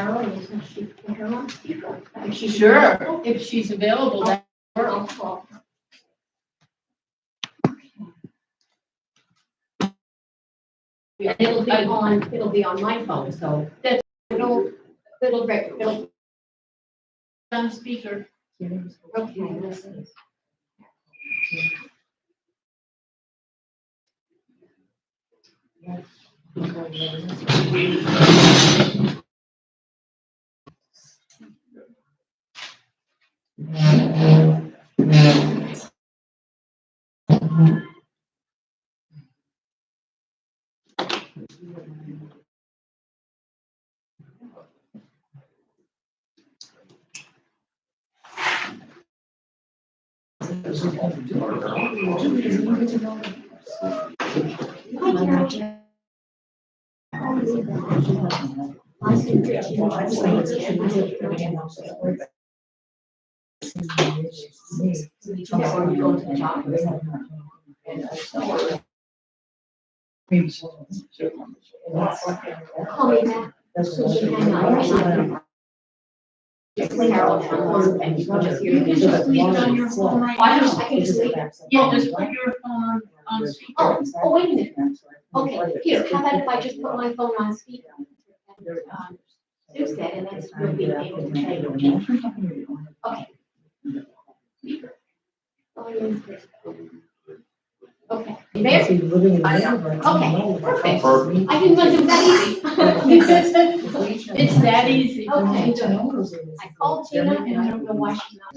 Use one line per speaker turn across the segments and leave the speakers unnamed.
Carol and she put her on speaker. If she's
Sure,
available.
if she's available, that works.
I'll call her. And it'll be on my phone, so
That's-
it'll
On speaker.
okay, let's see. Call me back. Carol, and you can just hear
You can
me.
just leave it on your phone right
I
now.
can just leave it.
Yeah, just put your phone on speaker.
Oh, wait a minute. Okay, here, how about if I just put my phone on speaker? Sue said, and that's, we'll be able to say, okay. Speaker. Okay. There. Okay, perfect. I didn't know it was that easy.
It's that easy.
Okay, good. I called Tina and I don't know why she's not.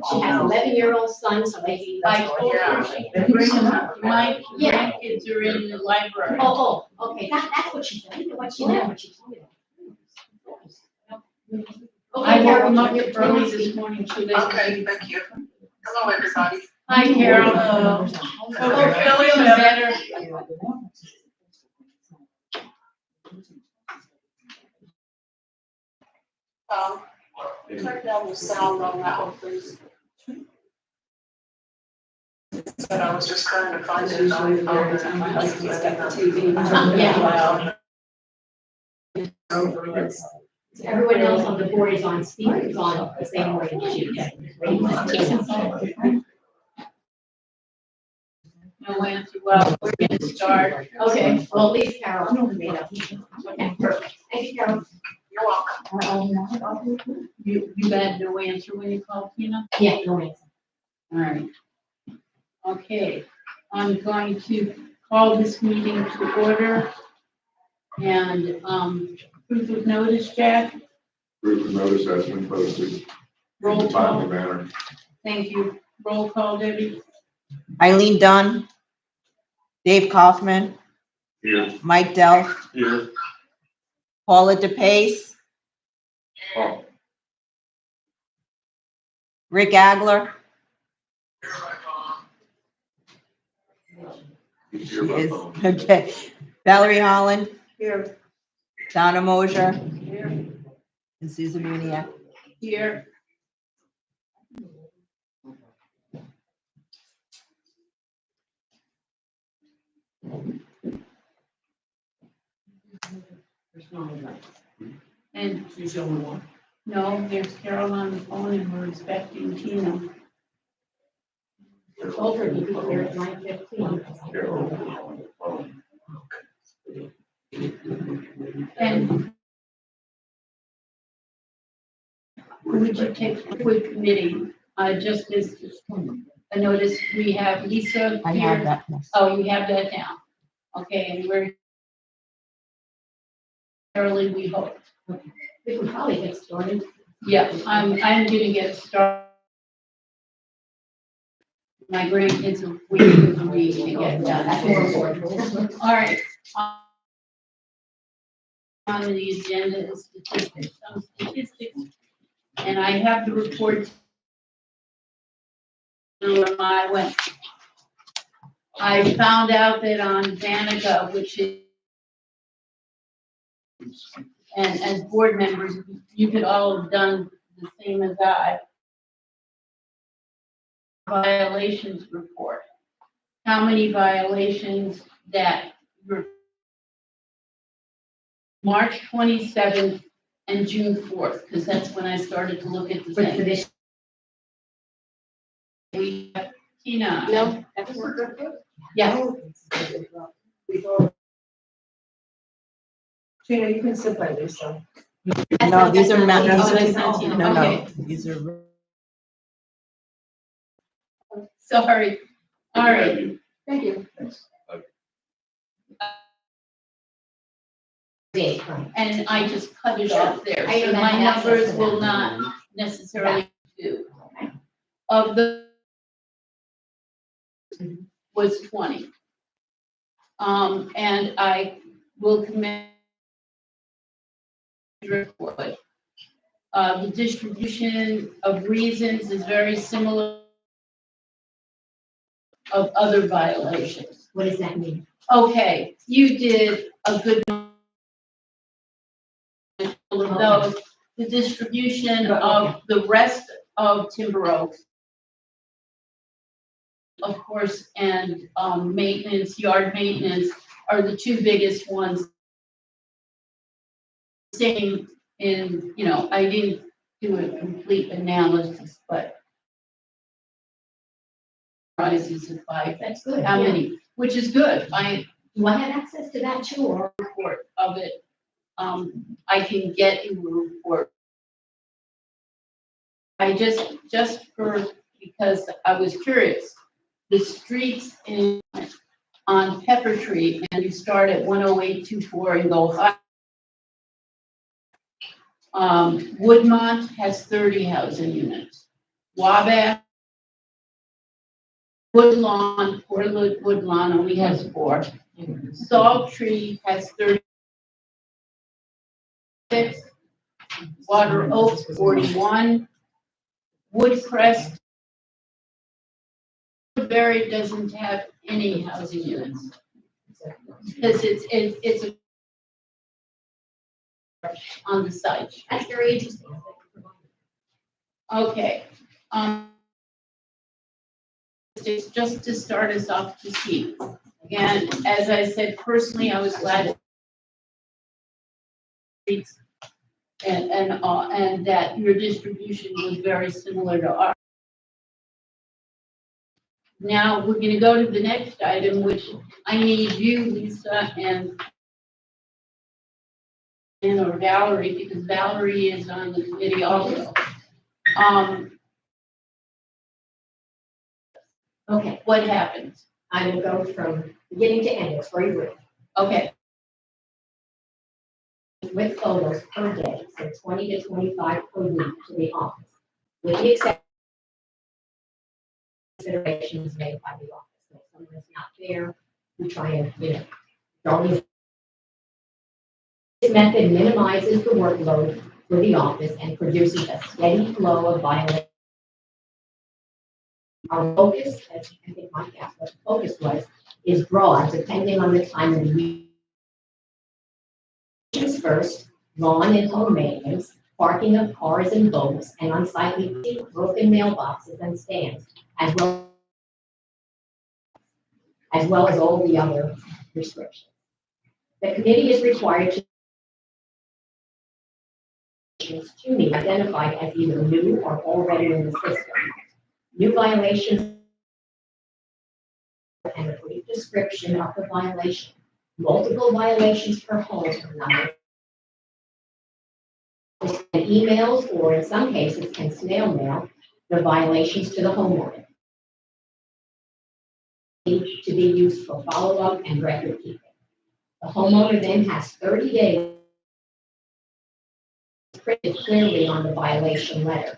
She has an 11-year-old son, so maybe.
I told her she can bring them up. My grandkids are in the library.
Oh, okay, that's what she said. I didn't know what she meant, but she told me that.
I
Okay,
woke
Carol,
them up
you're
early this morning so they
Okay, thank you. Hello, everybody.
Hi, Carol. So we're feeling better.
Turn down the sound on that one, please. But I was just trying to find it on my phone and my husband's got the TV.
Yeah. Everyone else on the board is on speaker, is on the same way as you.
No answer. Well, we're gonna start.
Okay, well, at least Carol made up. Okay, perfect. Thank you, Carol.
You're welcome.
You got no answer when you called Tina?
Yeah, no answer.
All right. Okay, I'm going to call this meeting to order. And, proof of notice, Jack,
Proof of notice has been posted.
roll
in a timely
call.
manner.
Thank you. Roll call, Debbie.
Eileen Dunn, Dave Kaufman,
Here,
Mike Delph,
here,
Paula DePace,
oh,
Rick Agler.
he's
She
here by
is,
phone.
okay. Valerie Holland,
Here.
Donna Mosier,
Here.
and Susan Muniak.
Here. And she's the only one. No, there's Carol on the phone and we're expecting Tina.
I told her to be here at 9:15.
Carol, phone.
And would you take a quick committee, just as a notice, we have Lisa
I have
here.
that. Yes.
Oh, you have that down. Okay, and we're early, we hope.
We can probably get started.
Yeah, I'm gonna get started. My grandkids are waiting for me to get done.
That's more important.
All right. On the agenda is statistics, some statistics, and I have the report. Where I went. I found out that on Danica, which is, and as board members, you could all have done the same as I. Violations report. How many violations that March 27th and June 4th, because that's when I started to look at the
For
thing.
this,
We, Tina.
no?
Yeah,
Gina, you can sit by Lisa.
No, these are not,
Oh,
these
that's not
are,
Tina.
no, no,
Okay.
these are,
sorry. All right.
Thank you.
And I just cut it off there.
I
So
don't
my
have access
numbers
to
will
that.
not necessarily do. Of the was 20. And I will commit Driftwood. The distribution of reasons is very similar of other violations.
What does that mean?
Okay, you did a good of those. The distribution of the rest of Timber Oaks, of course, and maintenance, yard maintenance are the two biggest ones. Staying in, I didn't do a complete analysis, but rises of 5.
That's good.
How
yeah.
many? Which is good. I
Do I have access to that too, or?
report of it. I can get you a report. I just because I was curious, the streets on Pepper Tree, and you start at 10824 and go high. Woodmont has 30 housing units. Wabash, Woodlawn, Portland Woodlawn only has 4. Salt Tree has 36. Water Oaks, 41. Woodcrest, Woodbury doesn't have any housing units. Because it's on the site.
That's very interesting.
Okay, just to start us off to see. And as I said, personally, I was glad and that your distribution was very similar to ours. Now, we're gonna go to the next item, which I need you, Lisa, and or Valerie, because Valerie is on the committee also.
Okay,
What happens?
I will go from beginning to end, it's very brief.
Okay,
With photos per day, so 20 to 25 per week to the office, with the exception considerations made by the office. So if someone is not there, we try and, don't use. This method minimizes the workload for the office and produces a steady flow of violations. Our focus, as I think Mike asked what the focus was, is broad, depending on the time of the week. First, lawn and home maintenance, parking of cars and boats, and unsightly broken mailboxes and stands, as well as all the other restrictions. The committee is required to be identified as either new or already in the system. New violations and a brief description of the violation. Multiple violations per home number. And emails, or in some cases, can snail mail the violations to the homeowner. Need to be used for follow-up and record keeping. The homeowner then has 30 days printed clearly on the violation letter.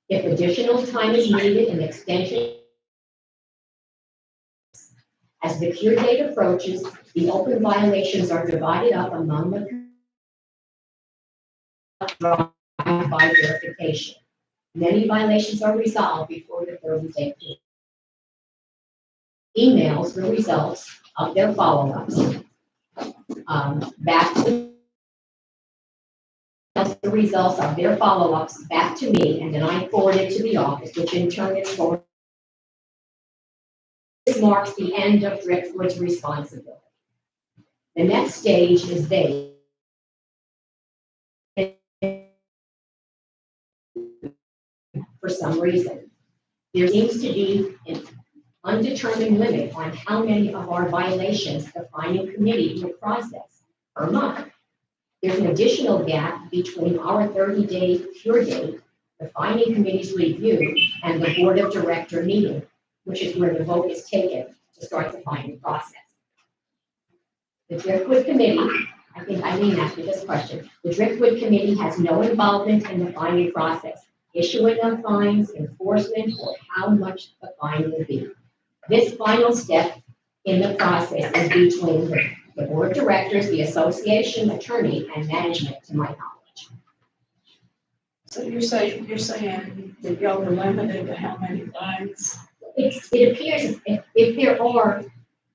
If additional time is needed, an extension. As the cure date approaches, the open violations are divided up among the by verification. Many violations are resolved before the 30-day period. Emails the results of their follow-ups back to the results of their follow-ups back to me, and then I forward it to the office, which in turn is forwarded. This marks the end of Driftwood's responsibility. The next stage is they for some reason. There seems to be an undetermined limit on how many of our violations the fining committee will process per month. There's an additional gap between our 30-day cure date, the fining committee's review, and the board of director meeting, which is where the vote is taken to start the fining process. The Driftwood Committee, I think Eileen asked me this question, the Driftwood Committee has no involvement in the fining process, issuing of fines, enforcement, or how much the fine will be. This final step in the process is between the board of directors, the association attorney, and management, to my knowledge.
So you're saying that y'all are limited to how many fines?
It appears if there are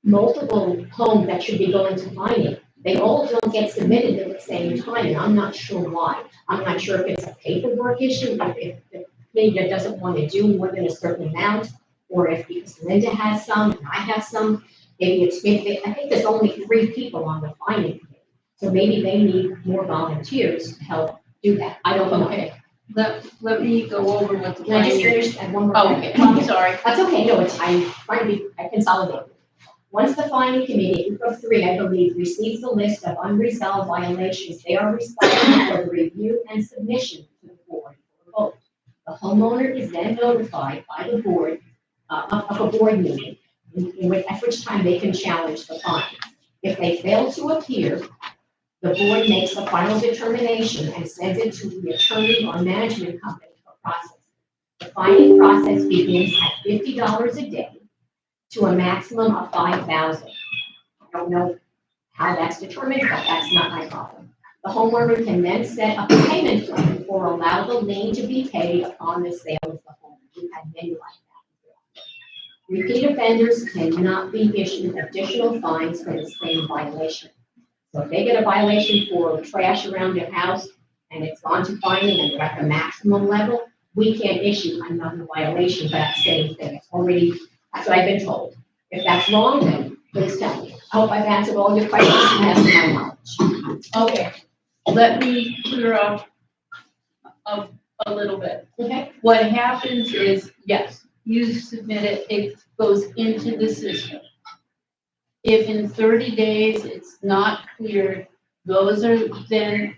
multiple homes that should be going to fining, they all don't get submitted at the same time, and I'm not sure why. I'm not sure if it's a paperwork issue, if the committee doesn't want to do more than a certain amount, or if because Linda has some and I have some, maybe I think there's only 3 people on the fining committee, so maybe they need more volunteers to help do that. I don't know.
Okay, let me go over what the
Can I just
planning.
finish at one more?
Oh, okay, I'm sorry.
That's okay, no, I'm trying to be, I consolidate. Once the fining committee, group of 3, I believe, receives the list of unresolved violations, they are responsible for the review and submission to the board for vote. The homeowner is then notified by the board of a board meeting, at which time they can challenge the fine. If they fail to appear, the board makes a final determination and sends it to the attorney or management company for process. The fining process begins at $50 a day to a maximum of $5,000. I don't know how that's determined, but that's not my problem. The homeowner can then set up a payment plan or allow the lien to be paid upon the sale of the home. We've had many like that. Repeat offenders cannot be issued additional fines for the same violation. So if they get a violation for trash around their house and it's gone to fining and they're at the maximum level, we can't issue another violation for that same thing. It's already, that's what I've been told. If that's wrong, then please tell me. I hope I've answered all your questions to the best of my knowledge.
Okay, let me clear up a little bit.
Okay?
What happens is, yes, you submit it, it goes into the system. If in 30 days it's not cleared, those are then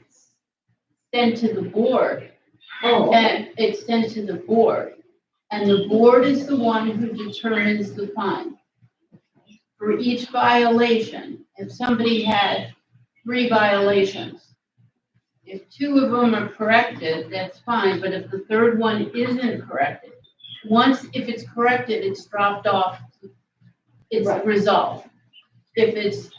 sent to the board.
Oh,
And it's sent to the board. And the board is the one who determines the fine. For each violation, if somebody had 3 violations, if 2 of them are corrected, that's fine, but if the 3rd one isn't corrected, if it's corrected, it's dropped off, it's
Right.
resolved. If it's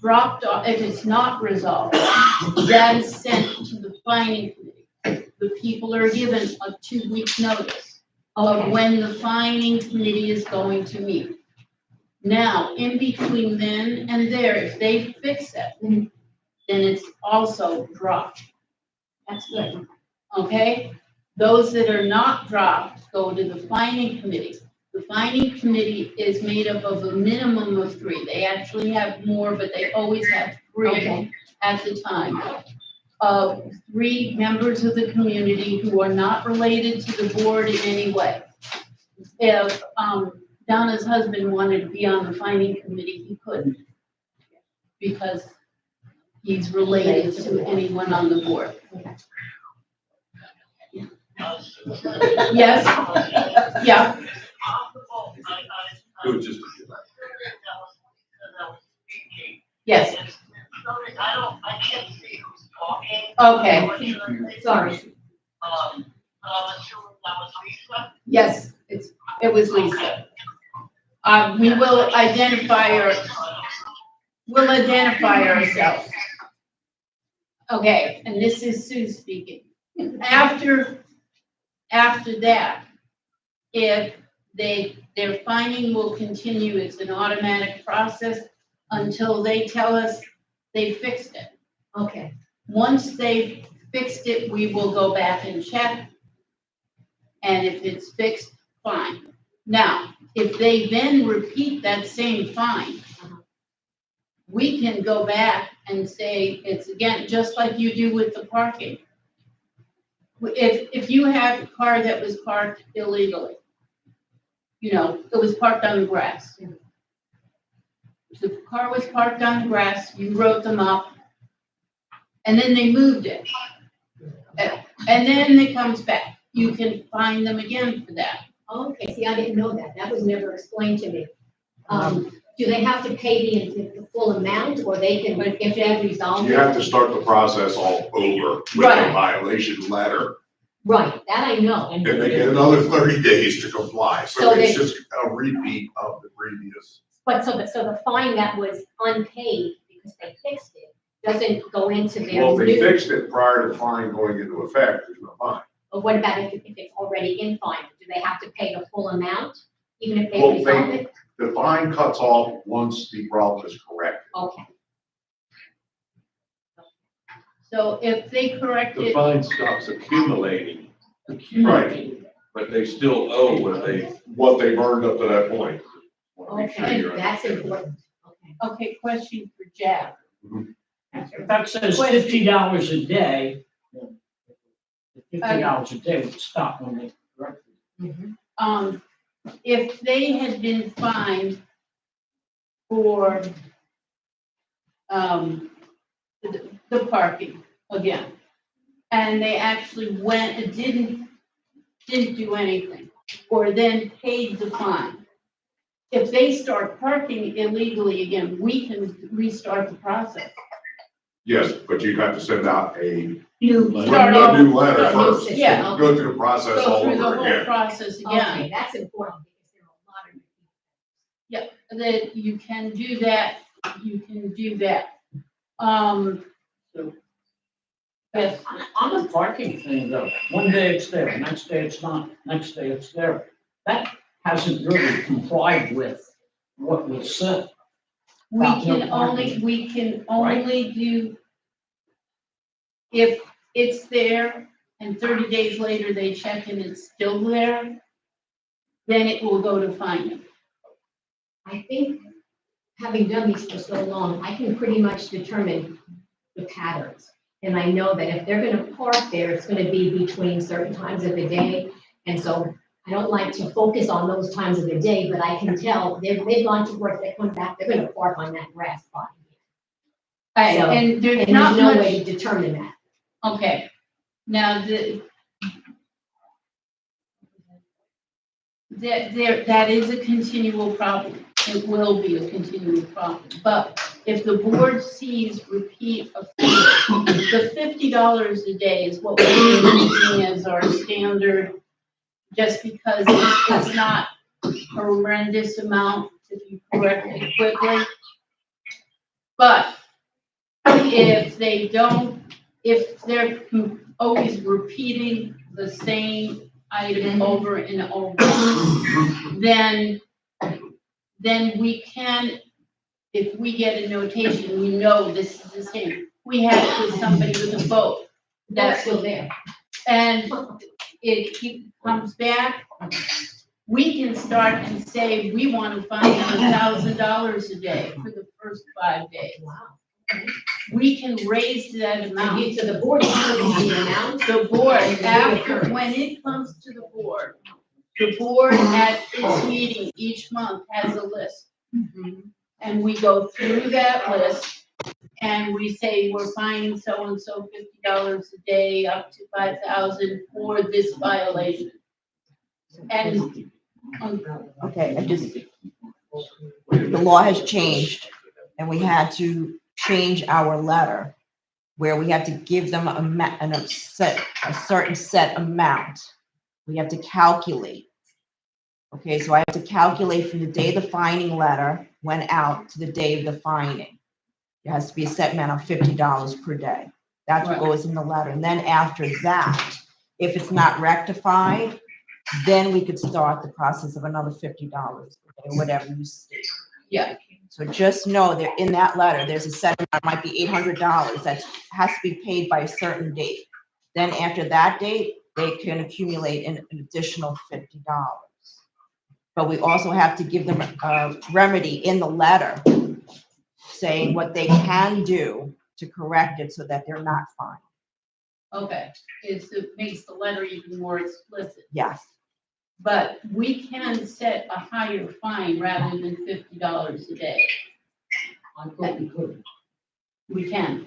dropped off, if it's not resolved, that is sent to the fining committee. The people are given a 2-week notice of when the fining committee is going to meet. Now, in between then and there, if they fix it, then it's also dropped.
that's good.
Okay? Those that are not dropped go to the fining committee. The fining committee is made up of a minimum of 3. They actually have more, but they always have 3
Okay.
at the time. 3 members of the community who are not related to the board in any way. If Donna's husband wanted to be on the fining committee, he couldn't, because he's related to anyone on the board. Yes? Yeah,
It was just.
yes,
I can't see who's talking.
okay,
Sorry.
I'm assuming that was Lisa.
yes, it was Lisa. We will identify ourselves. Okay, and this is Sue speaking. After that, if their fining will continue, it's an automatic process until they tell us they fixed it.
Okay.
Once they've fixed it, we will go back and check. And if it's fixed, fine. Now, if they then repeat that same fine, we can go back and say it's again, just like you do with the parking. if you have a car that was parked illegally, you know, it was parked on the grass. If the car was parked on the grass, you wrote them up, and then they moved it. And then it comes back. You can fine them again for that.
Okay, see, I didn't know that. That was never explained to me. Do they have to pay the full amount, or they can, if they resolve it?
You have to start the process all over with the
Right.
violation letter,
Right, that I know.
and they get another 30 days to comply,
So
so it's
they-
just a repeat of the previous.
But so the fine that was unpaid because they fixed it doesn't go into their
Well, if they
new.
fixed it prior to the fine going into effect, there's no fine.
But what about if it's already in fine? Do they have to pay the full amount, even if they
Well,
resolve it?
The fine cuts off once the problem is corrected.
Okay,
So if they correct
The
it,
fine stops accumulating, but they still owe
What they've earned up to that point.
Make sure
okay,
you're-
that's important. Okay.
okay, question for Jack.
If that says $50 a day, $50 a day would stop when they correct it.
If they had been fined for, the parking again, and they actually went and didn't do anything, or then paid the fine. If they start parking illegally again, we can restart the process.
Yes, but you have to send out a
New.
Start
a new
over.
letter
New
first.
system,
Yeah.
okay.
Go through the process
Go
all
through the
over
whole
again.
process again.
Okay, that's important because there are a lot of.
That you can do that, you can do that. Yes,
On the parking thing though, one day it's there, next day it's not, next day it's there. That hasn't really complied with what was said.
we
About no
can
parking.
only do, if it's there and 30 days later they check and it's still there, then it will go to fine.
I think, having done these for so long, I can pretty much determine the patterns. And I know that if they're gonna park there, it's gonna be between certain times of the day. And so I don't like to focus on those times of the day, but I can tell, they've gone to work, they come back, they're gonna park on that grass spot. So-
And there's
And
not
there's no
much,
way to determine that.
okay. Now, that is a continual problem. It will be a continual problem. But if the board sees repeat offenders, the $50 a day is what we're using as our standard, just because it's not a horrendous amount if you correct it quickly. But if they don't, if they're always repeating the same item over and over, then we can, if we get a notation, we know this is the same. We had it with somebody with a boat.
That's still there.
And it comes back, we can start and say, we want to fine them $1,000 a day for the first 5 days.
Wow.
We can raise that amount.
So the board is the amount.
The board, after, when it comes to the board at its meeting each month has a list. And we go through that list and we say, we're fining so-and-so $50 a day up to 5,000 for this violation. And,
Okay, the law has changed and we had to change our letter where we have to give them a certain set amount. We have to calculate. Okay, so I have to calculate from the day the fining letter went out to the day of the fining. It has to be a set amount of $50 per day. That's what
Right.
goes in the letter. And then after that, if it's not rectified, then we could start the process of another $50 per day, whatever you state.
yeah,
So just know that in that letter, there's a set amount, it might be $800 that has to be paid by a certain date. Then after that date, they can accumulate an additional $50. But we also have to give them a remedy in the letter saying what they can do to correct it so that they're not fined.
Okay, it makes the letter even more explicit.
Yes.
But we can set a higher fine rather than $50 a day.
I thought we could.
We can.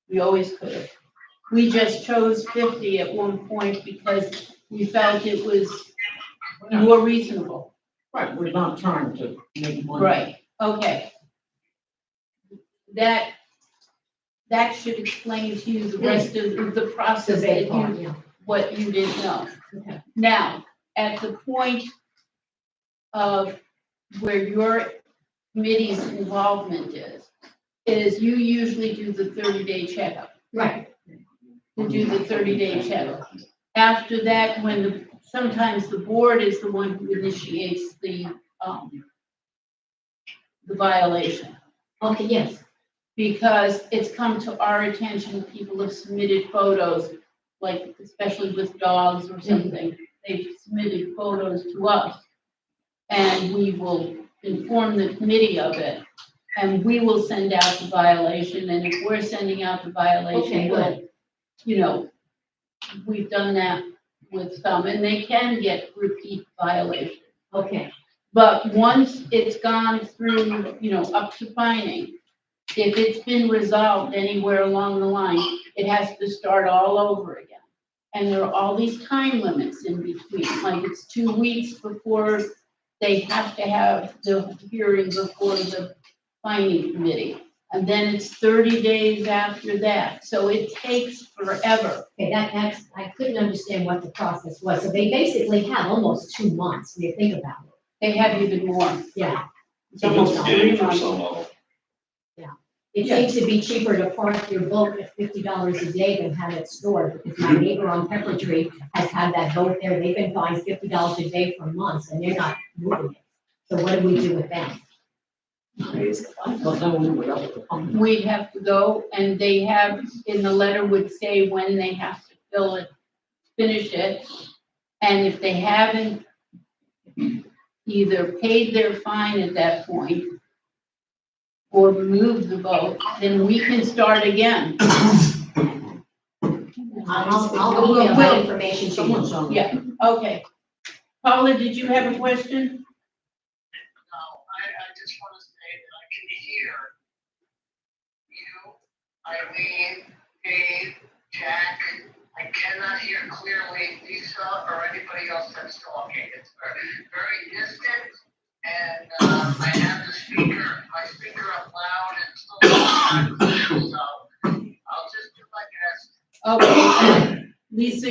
We always could have. We just chose 50 at one point because we felt it was more reasonable.
Right, we're not trying to make money.
Right, okay. That should explain to you the rest of the
The
process that
big part,
you,
yeah.
what you didn't know.
Okay.
Now, at the point of where your committee's involvement is you usually do the 30-day checkup.
Right.
You do the 30-day checkup. After that, sometimes the board is the one who initiates the violation.
Okay, yes.
Because it's come to our attention, people have submitted photos, like especially with dogs or something, they've submitted photos to us. And we will inform the committee of it, and we will send out the violation, and if we're sending out the violation,
Okay,
we'll, we've done that with some, and they can get repeat violations.
Okay,
But once it's gone through, up to fining, if it's been resolved anywhere along the line, it has to start all over again. And there are all these time limits in between, like it's 2 weeks before they have to have the hearing before the fining committee. And then it's 30 days after that, so it takes forever.
okay, that's, I couldn't understand what the process was. So they basically have almost 2 months, when you think about it.
They have even more.
Yeah.
It's almost 3
for
months.
some of them.
It seems to be cheaper to park your boat at $50 a day than have it stored, because my neighbor on Pepper Tree has had that boat there, they've been fined $50 a day for months, and they're not moving it. So what do we do with them?
But then we would have to come.
We'd have to go, and they have, in the letter would say when they have to fill it, finish it. And if they haven't either paid their fine at that point or removed the boat, then we can start again.
I'll email that information to you.
Someone's on.
Yeah, okay. Paula, did you have a question?
No, I just want to say that I can hear you, Eileen, Dave, Jack. I cannot hear clearly Lisa or anybody else that's talking. It's very distant. And I have my speaker up loud and still, so I'll just do my best.
Okay, Lisa,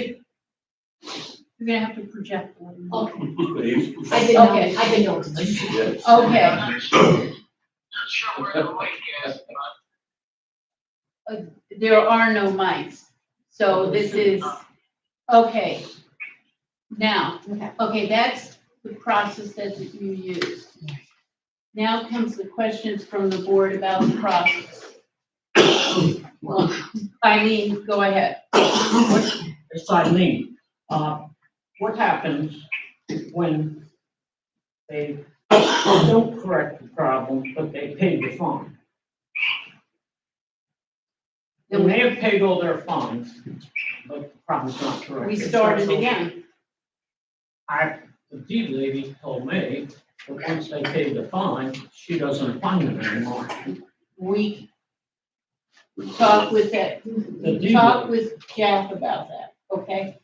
you're gonna have to project a little more.
Okay, I didn't know.
Yes.
Okay.
I'm not sure where the mic is, but
There are no mics, so this is, okay. Now, okay, that's the process that you use. Now comes the questions from the board about the process. Well, Eileen, go ahead.
It's Eileen. What happens when they don't correct the problem, but they pay the fine? They may have paid all their fines, but the problem's not correct.
We started again.
The deed lady told me that once they pay the fine, she doesn't fine them anymore.
We talked with that,
The deed
talk
lady.
with Jack about that, okay?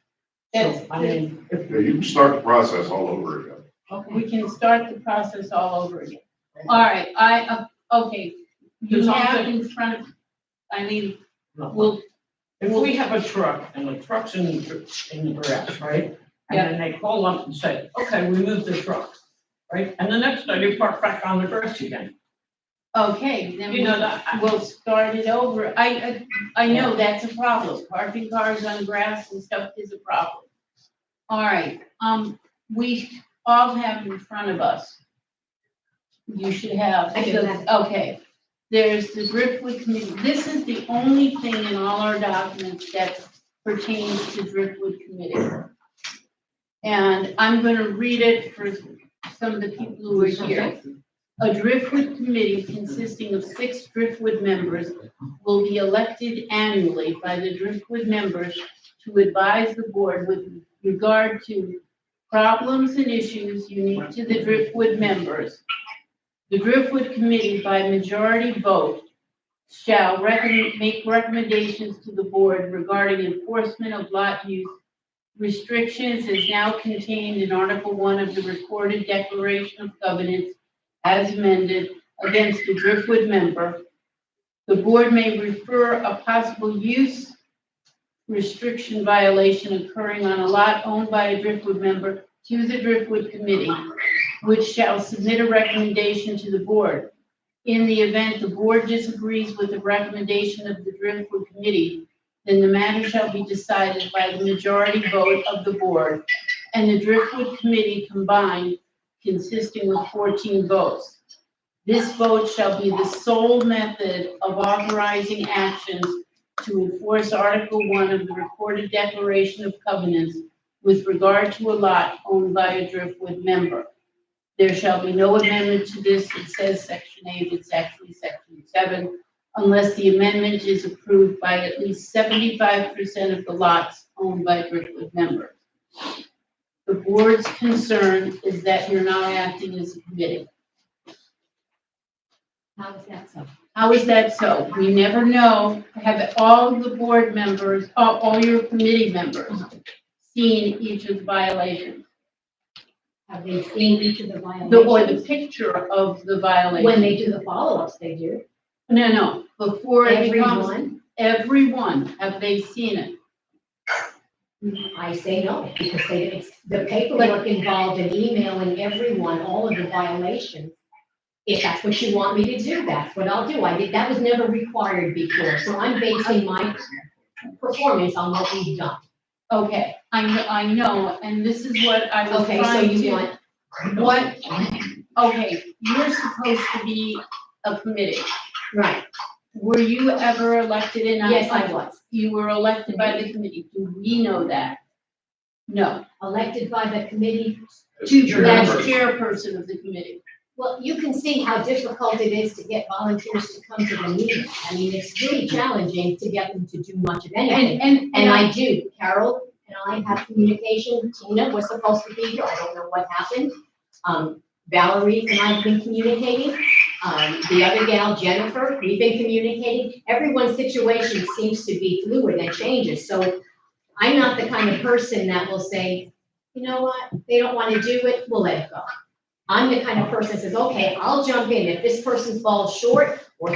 That's,
So, I mean, if
Yeah, you can start the process all over again.
we can start the process all over again. All right, okay, you
Because I'm
have in front of, Eileen, we'll,
if we have a truck and the truck's in the grass, right? And then they call up and say, okay, we moved the truck, right? And the next day they park back on the grass again.
okay, then
You know that.
we'll start it over. I know that's a problem. Parking cars on grass and stuff is a problem. All right, we all have in front of us. You should have.
I do have.
Okay, there's the Driftwood Committee. This is the only thing in all our documents that pertains to Driftwood Committee. And I'm gonna read it for some of the people who are here. A Driftwood committee consisting of 6 Driftwood members will be elected annually by the Driftwood members to advise the board with regard to problems and issues unique to the Driftwood members. The Driftwood committee, by majority vote, shall make recommendations to the board regarding enforcement of lot use restrictions as now contained in Article 1 of the Recorded Declaration of Covenants as amended against the Driftwood member. The board may refer a possible use restriction violation occurring on a lot owned by a Driftwood member to the Driftwood committee, which shall submit a recommendation to the board. In the event the board disagrees with the recommendation of the Driftwood committee, then the matter shall be decided by the majority vote of the board and the Driftwood committee combined, consisting of 14 votes. This vote shall be the sole method of authorizing actions to enforce Article 1 of the Recorded Declaration of Covenants with regard to a lot owned by a Driftwood member. There shall be no amendment to this. It says Section 8, it's actually Section 7, unless the amendment is approved by at least 75% of the lots owned by Driftwood members. The board's concern is that you're not acting as a committee.
How is that so?
How is that so? We never know. Have all of the board members, all your committee members, seen each of the violations?
Have they seen each of the
Or
violations?
the picture of the violation?
When they do the follow-ups, they do.
No, before it becomes.
Everyone,
Everyone, have they seen it?
I say no, because it's the paperwork involved in emailing everyone all of the violations. If that's what you want me to do, that's what I'll do. That was never required before, so I'm basing my performance on what we've done.
Okay, I know, and this is what I was
Okay, so
trying
you
to.
want,
What, okay, you're supposed to be a committee.
right,
Were you ever elected in?
yes, I was.
You were elected by the committee. Do we know that? No.
Elected by the committee.
As
Chairperson.
chairperson of the committee.
Well, you can see how difficult it is to get volunteers to come to the meeting. I mean, it's really challenging to get them to do much of anything. And I do. Carol and I have communication. Tina was supposed to be here. I don't know what happened. Valerie and I have been communicating. The other gal, Jennifer, we've been communicating. Everyone's situation seems to be fluid and changes. So I'm not the kind of person that will say, you know what, they don't want to do it, we'll let it go. I'm the kind of person that says, okay, I'll jump in. If this person falls short or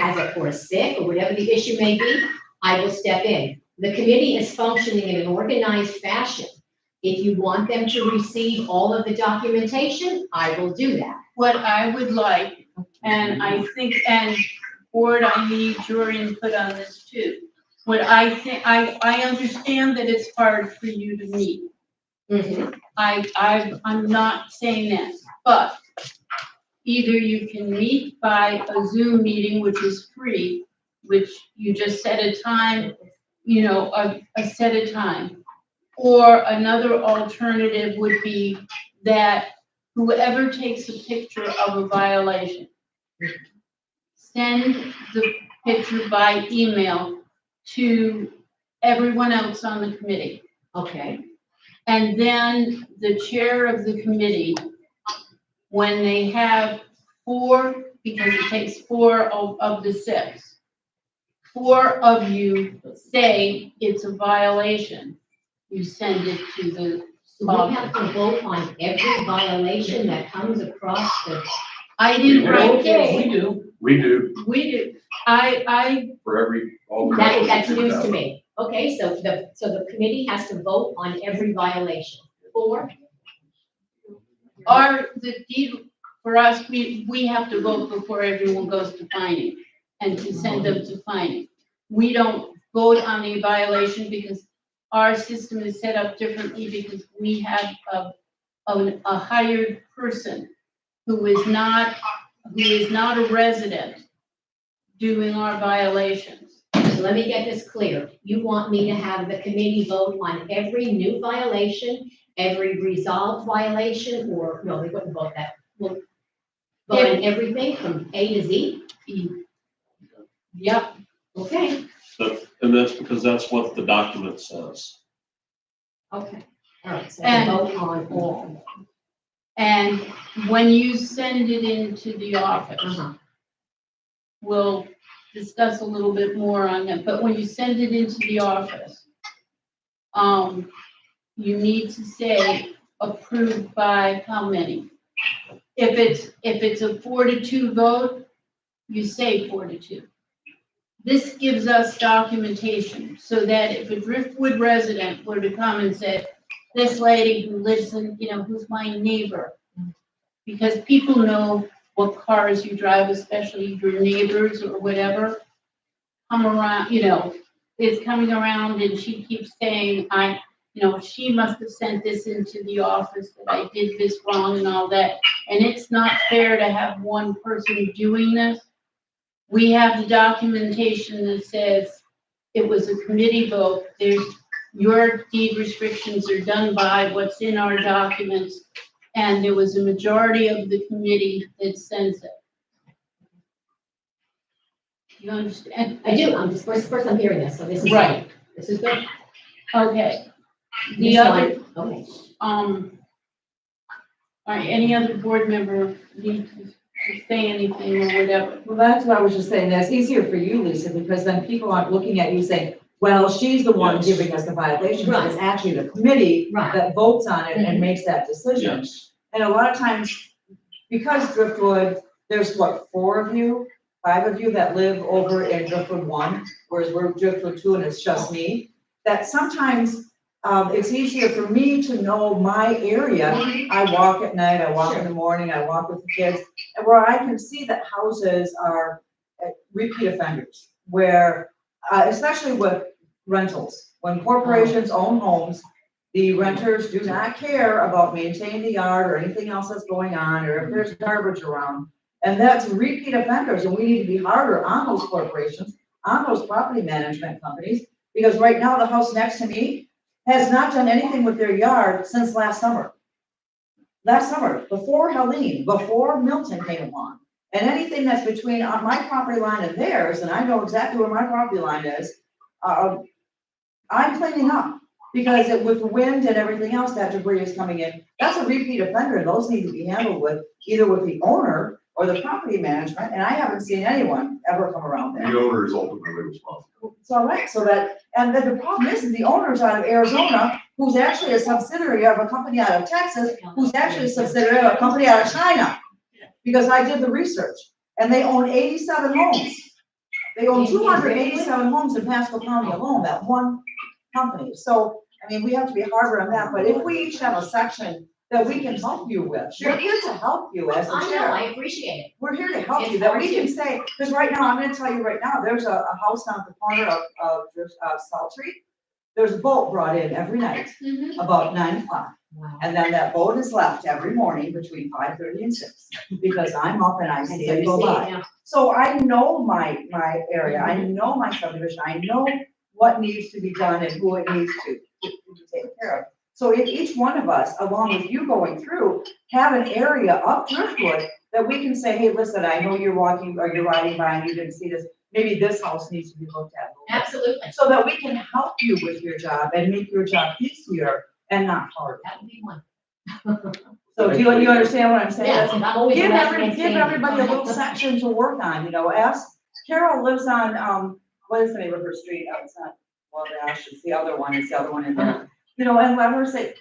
is sick or whatever the issue may be, I will step in. The committee is functioning in an organized fashion. If you want them to receive all of the documentation, I will do that.
What I would like, and I think, and board, I need your input on this too. What I think, I understand that it's hard for you to meet.
Mhm.
I'm not saying that, but either you can meet by a Zoom meeting, which is free, which you just set a time, a set a time. Or another alternative would be that whoever takes a picture of a violation, send the picture by email to everyone else on the committee.
Okay,
And then the chair of the committee, when they have 4, because it takes 4 of the 6, 4 of you say it's a violation, you send it to the.
so we have to vote on every violation that comes across the,
I didn't write this.
We do.
We do
We do. I,
for all the.
that's news to me. Okay, so the committee has to vote on every violation. 4,
for us, we have to vote before everyone goes to fining and to send them to fining. We don't vote on a violation because our system is set up differently because we have a hired person who is not a resident doing our violations.
so let me get this clear. You want me to have the committee vote on every new violation, every resolved violation, or, no, they wouldn't vote that. Well, Buying everything from A to Z?
Yep,
Okay,
And that's because that's what the document says.
okay. All right, so
And-
vote on all.
and when you send it into the office,
Uh-huh.
we'll discuss a little bit more on that, but when you send it into the office, you need to say approved by how many? If it's a 4-2 vote, you say 4-2. This gives us documentation so that if a Driftwood resident were to come and say, this lady who lives in, who's my neighbor, because people know what cars you drive, especially your neighbors or whatever, come around, is coming around and she keeps saying, she must have sent this into the office that I did this wrong and all that. And it's not fair to have one person doing this. We have the documentation that says it was a committee vote. Your deed restrictions are done by what's in our documents. And there was a majority of the committee that sends it. You understand?
I do, I'm just, first I'm hearing this, so this is.
Right.
This is good.
Okay. The
This
other,
one, okay.
all right, any other board member need to say anything or whatever?
Well, that's what I was just saying, that's easier for you, Lisa, because then people aren't looking at you saying, well, she's the one
Yes.
giving us the violation.
Right.
It's actually the committee
Right.
that votes on it
Mhm.
and makes that decision.
Yes.
And a lot of times, because Driftwood, there's what, 5 of you that live over in Driftwood 1, whereas we're Driftwood 2 and it's just me, that sometimes, it's easier for me to know my area. I walk at night, I walk in the morning, I walk with the kids, and where I can see that houses are repeat offenders, where, especially with rentals, when corporations own homes, the renters do not care about maintaining the yard or anything else that's going on, or if there's garbage around. And that's repeat offenders, and we need to be harder on those corporations, on those property management companies, because right now, the house next to me has not done anything with their yard since last summer. Last summer, before Helene, before Milton came along. And anything that's between my property line and theirs, and I know exactly where my property line is, I'm cleaning up. Because with the wind and everything else, that debris is coming in. That's a repeat offender, and those need to be handled with, either with the owner or the property management, and I haven't seen anyone ever come around there.
The owner is ultimately responsible.
It's all right, so that, and then the problem is the owner's out of Arizona, who's actually a subsidiary of a company out of Texas, who's actually a subsidiary of a company out of China. Because I did the research, and they own 87 homes. They own 287 homes in Pasco County alone, that one company. So, I mean, we have to be harder on that, but if we each have a section that we can help you with, we're here to help you as the
I know,
chair.
I appreciate it.
We're here to help
It's
you, that we
hard
can
to-
say, because right now, I'm gonna tell you right now, there's a house down at the corner of Saltree. There's a boat brought in every night, about 9 o'clock.
Wow.
And then that boat is left every morning between 5:30 and 6, because I'm up and I
And
see
so
it
you
go
see it
by.
now.
So I know my area, I know my subdivision, I know what needs to be done and who it needs to take care of. So if each one of us, along with you going through, have an area of Driftwood that we can say, hey, listen, I know you're walking or you're riding by and you didn't see this, maybe this house needs to be looked at.
Absolutely,
So that we can help you with your job and make your job easier and not harder.
that would be one.
So do you understand what I'm saying?
Yes, and I'm always.
Give
the last one
give
standing.
everybody a little section to work on, ask, Carol lives on, what is the name of her street? Oh, it's not Wabash, it's the other one in there. And let her say,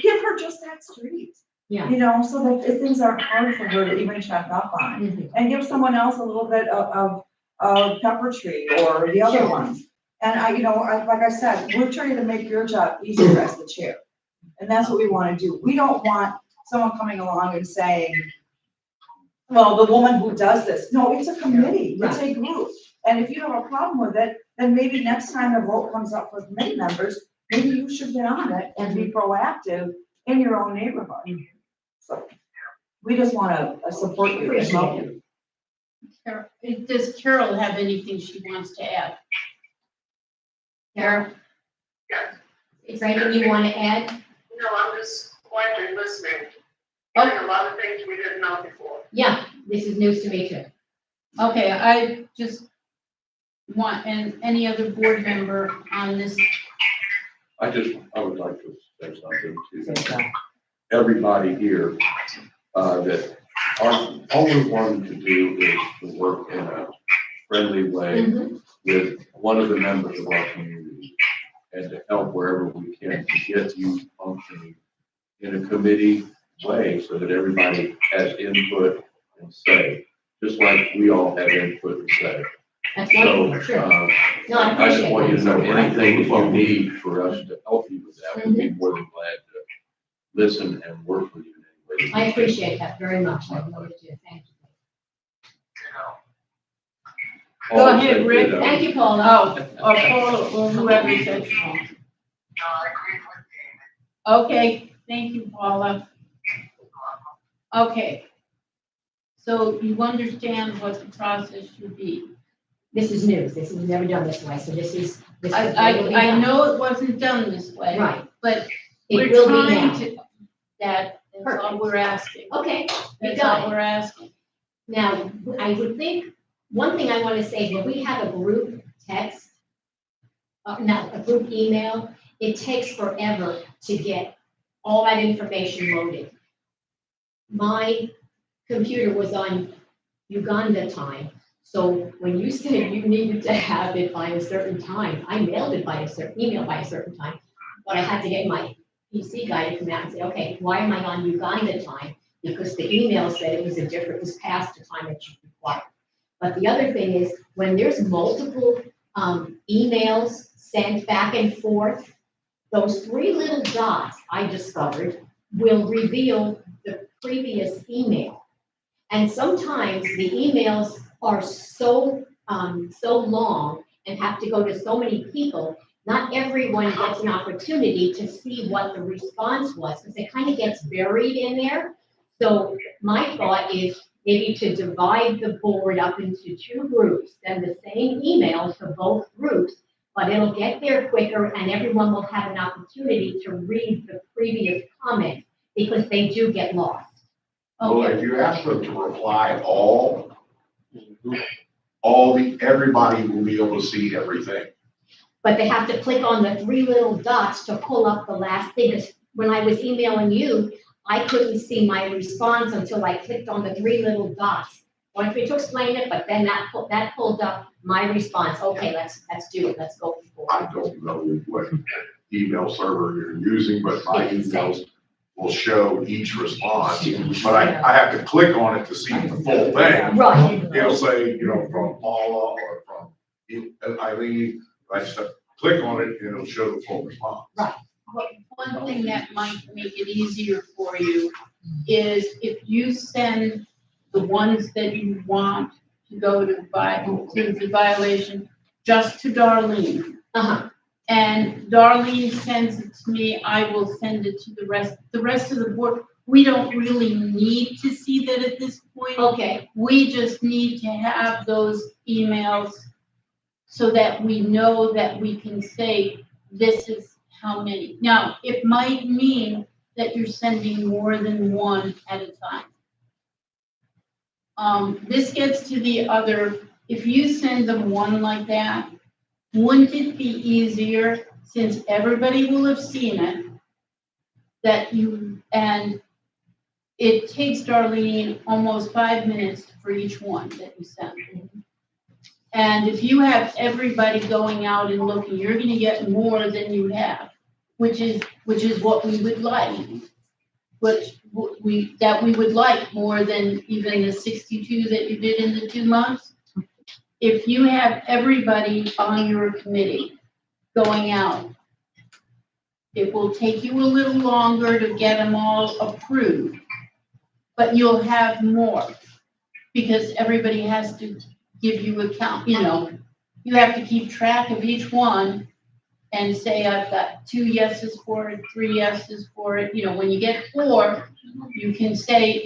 give her just that street.
Yeah.
So that if things aren't hard for her to even check up on.
Mhm.
And give someone else a little bit of Pepper Tree or the other
Sure.
ones. And like I said, we're trying to make your job easier as the chair. And that's what we want to do. We don't want someone coming along and saying, well, the woman who does this. No, it's a committee, it's a group. And if you have a problem with it, then maybe next time the vote comes up for committee members, maybe you should get on it and be proactive in your own neighborhood. So we just want to support you and help you.
Does Carol have anything she wants to add?
Carol,
Yes.
is there anything you want to add?
No, I'm just quietly listening, learning a lot of things we didn't know before.
Yeah, This is news to me too.
Okay, I just want, and any other board member on this,
I would like to say something to everybody here, that all we wanted to do is to work in a friendly way
Mhm.
with one of the members of our community and to help wherever we can to get you functioning in a committee way so that everybody has input and say, just like we all have input and say.
That's
So,
wonderful, sure. No, I
I just
appreciate
want you to know
that.
anything that you need for us to help you with that, we'd be more than glad to listen and work with you in any way.
I appreciate that very much. I really do. Thank you.
Go ahead, Rick.
Thank you, Paula.
oh, or Paul, or whoever said.
No, I agree with David.
Okay, thank you, Paula. Okay. So you understand what the process should be.
This is news. This was never done this way, so this is what will be
I
done.
know it wasn't done this way.
Right.
But
It
we're
will be
trying
now.
to, that's all
Perfect.
we're asking.
Okay, we
That's
got
all
it.
we're asking.
Now, I would think, one thing I want to say, when we have a group text, a group email, it takes forever to get all that information loaded. My computer was on Uganda time, so when you said you needed to have it by a certain time, I mailed it by a certain time, but I had to get my PC guy to come out and say, okay, why am I on Uganda time? Because the email said it was past the time that you required. But the other thing is, when there's multiple emails sent back and forth, those three little dots I discovered will reveal the previous email. And sometimes the emails are so long and have to go to so many people, not everyone gets an opportunity to see what the response was, because it kind of gets buried in there. So my thought is maybe to divide the board up into two groups, send the same email to both groups, but it'll get there quicker and everyone will have an opportunity to read the previous comment, because they do get lost.
Well, if you ask them to reply everybody will be able to see everything.
But they have to click on the three little dots to pull up the last thing. 'Cause when I was emailing you, I couldn't see my response until I clicked on the three little dots. Wanted me to explain it, but then that pulled up my response. Okay, let's do it. Let's go forward.
I don't know what email server you're using, but my emails will show each response. But I have to click on it to see the full thing.
Right.
It'll say, from Paula or from Eileen, I just have to click on it and it'll show the full response.
Right.
One thing that might make it easier for you is if you send the ones that you want to go to the violation just to Darlene.
Uh-huh.
And Darlene sends it to me, I will send it to the rest of the board. We don't really need to see that at this point.
Okay.
We just need to have those emails so that we know that we can say, this is how many. Now, it might mean that you're sending more than one at a time. This gets to the other, if you send them one like that, wouldn't it be easier, since everybody will have seen it, and it takes Darlene almost 5 minutes for each one that you send. And if you have everybody going out and looking, you're gonna get more than you have, which is what we would like. Which we would like more than even the 62 that you did in the 2 months. If you have everybody on your committee going out, it will take you a little longer to get them all approved, but you'll have more because everybody has to give you a count, you have to keep track of each one and say, I've got 2 yeses for it, 3 yeses for it. When you get 4, you can send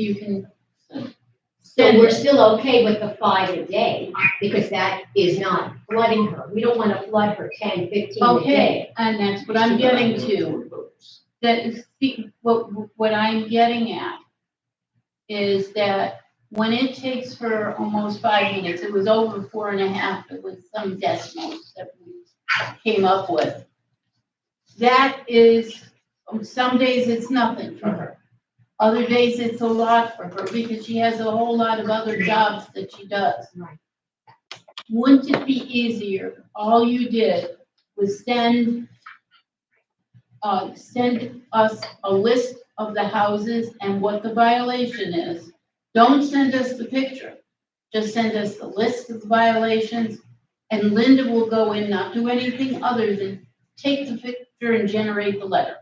So we're
it.
still okay with the 5 a day, because that is not flooding her. We don't want to flood her 10, 15 a day.
Okay, and that's what I'm getting to. That is, what I'm getting at is that when it takes her almost 5 minutes, it was over 4.5, with some decimals that we came up with. That is, some days it's nothing for her. Other days it's a lot for her because she has a whole lot of other jobs that she does.
Right.
Wouldn't it be easier, if all you did was send us a list of the houses and what the violation is? Don't send us the picture. Just send us the list of the violations, and Linda will go in, not do anything other than take the picture and generate the letter.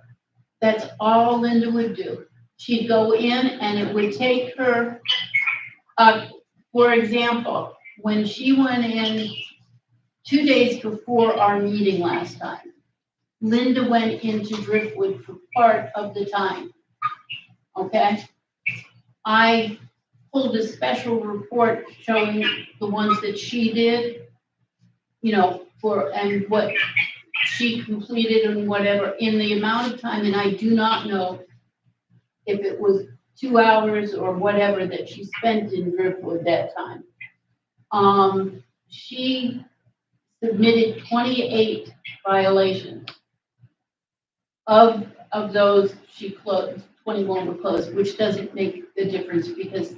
That's all Linda would do. She'd go in and it would take her, for example, when she went in 2 days before our meeting last time, Linda went into Driftwood for part of the time. Okay? I pulled a special report showing the ones that she did, and what she completed and whatever in the amount of time, and I do not know if it was 2 hours or whatever that she spent in Driftwood that time. She submitted 28 violations. Of those, she closed, 21 were closed, which doesn't make a difference because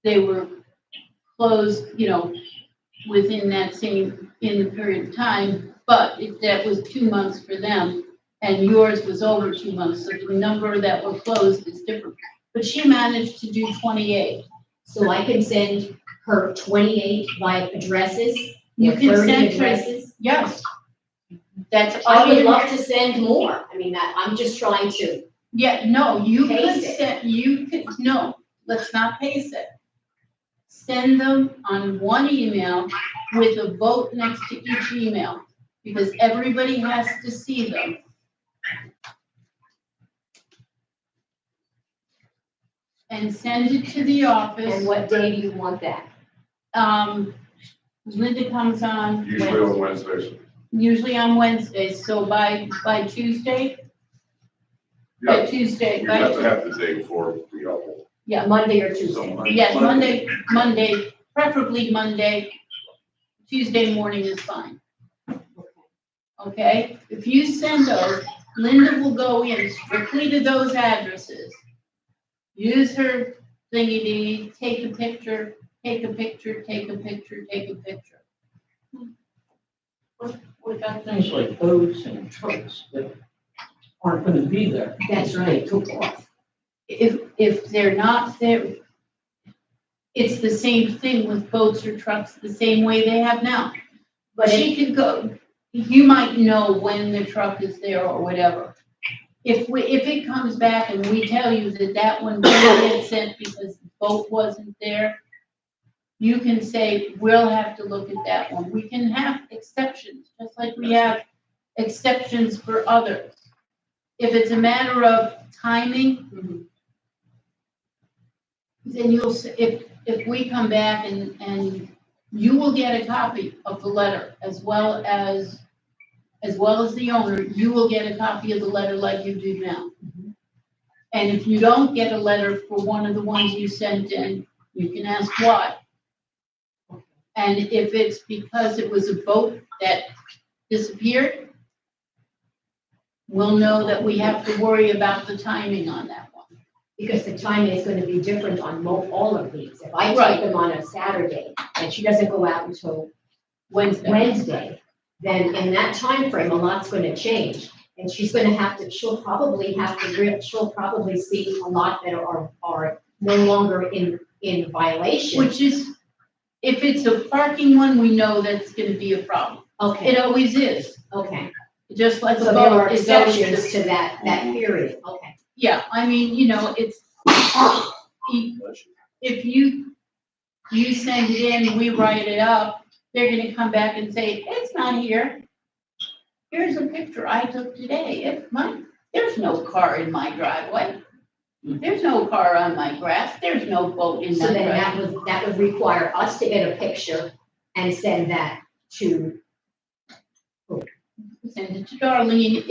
they were closed, within in the period of time, but if that was 2 months for them, and yours was over 2 months, so the number that were closed is different. But she managed to do 28.
So I can send her 28 via addresses?
You
or
can
30
send her,
addresses?
yes. That's
I
all
would
you
love
have.
to send more. I mean, I'm just trying to,
Yeah, no, you could
Paste it.
no, let's not paste it. Send them on one email with a vote next to each email, because everybody has to see them. And send it to the office.
and what day do you want that?
Linda comes on
Usually on Wednesdays.
usually on Wednesdays, so by Tuesday, by
Yeah,
Tuesday,
you
by
have to have the day before the helpful.
yeah,
Monday or Tuesday?
yes, Monday, preferably Monday. Tuesday morning is fine. Okay, if you send those, Linda will go in strictly to those addresses. Use her thingy, take a picture, take a picture, take a picture, take a picture.
We got things like boats and trucks that aren't gonna be there.
That's right, took off.
If they're not there, it's the same thing with boats or trucks, the same way they have now. But she could go, you might know when the truck is there or whatever. If it comes back and we tell you that one didn't get sent because the boat wasn't there, you can say, we'll have to look at that one. We can have exceptions, just like we have exceptions for others. If it's a matter of timing, then if we come back and you will get a copy of the letter as well as the owner, you will get a copy of the letter like you do now. And if you don't get a letter for one of the ones you sent in, you can ask why. And if it's because it was a boat that disappeared, we'll know that we have to worry about the timing on that one.
Because the timing is gonna be different on all of these. If I
Right.
take them on a Saturday and she doesn't go out until Wednesday, then in that time frame, a lot's gonna change. And she'll probably see a lot that are no longer in violation.
Which is, if it's a parking one, we know that's gonna be a problem.
Okay,
It always is,
okay.
just like
So
a
there are
boat is always.
exceptions to that period, okay.
Yeah, I mean, it's, if you send it in, we write it up, they're gonna come back and say, it's not here. Here's a picture I took today, there's no car in my driveway. There's no car on my grass, there's no boat in
So
my
then
grass.
that would require us to get a picture and send that to
send it to Darlene.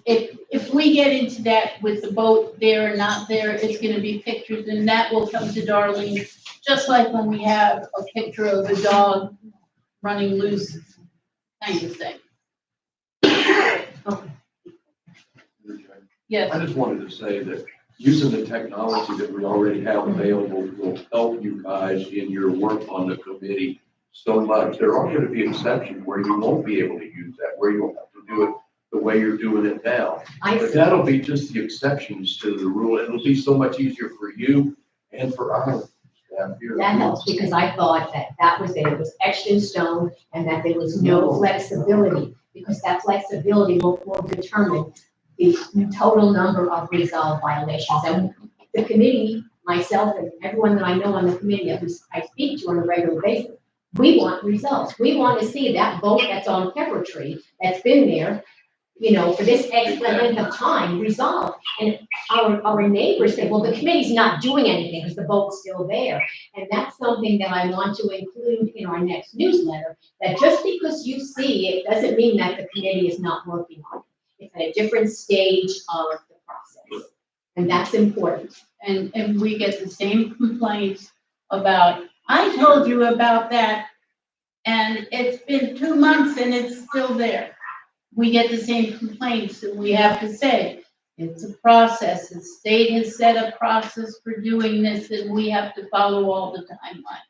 If we get into that with the boat there or not there, it's gonna be pictures and that will come to Darlene. Just like when we have a picture of a dog running loose, kind of thing. Yes.
I just wanted to say that using the technology that we already have available will help you guys in your work on the committee so much. There are gonna be exceptions where you won't be able to use that, where you'll have to do it the way you're doing it now. But that'll be just the exceptions to the rule. It'll be so much easier for you and for our staff here.
That helps, because I thought that was it was etched in stone and that there was no flexibility, because that flexibility will determine the total number of resolved violations. And the committee, myself and everyone that I know on the committee, who I speak to on a regular basis, we want results. We want to see that boat that's on Pepper Tree, that's been there, for this X length of time, resolved. And our neighbors say, well, the committee's not doing anything because the boat's still there. And that's something that I want to include in our next newsletter, that just because you see it doesn't mean that the committee is not working on it. It's at a different stage of the process. And that's important.
And we get the same complaints about, I told you about that, and it's been 2 months and it's still there. We get the same complaints, and we have to say, it's a process. The state has set a process for doing this, and we have to follow all the timeline.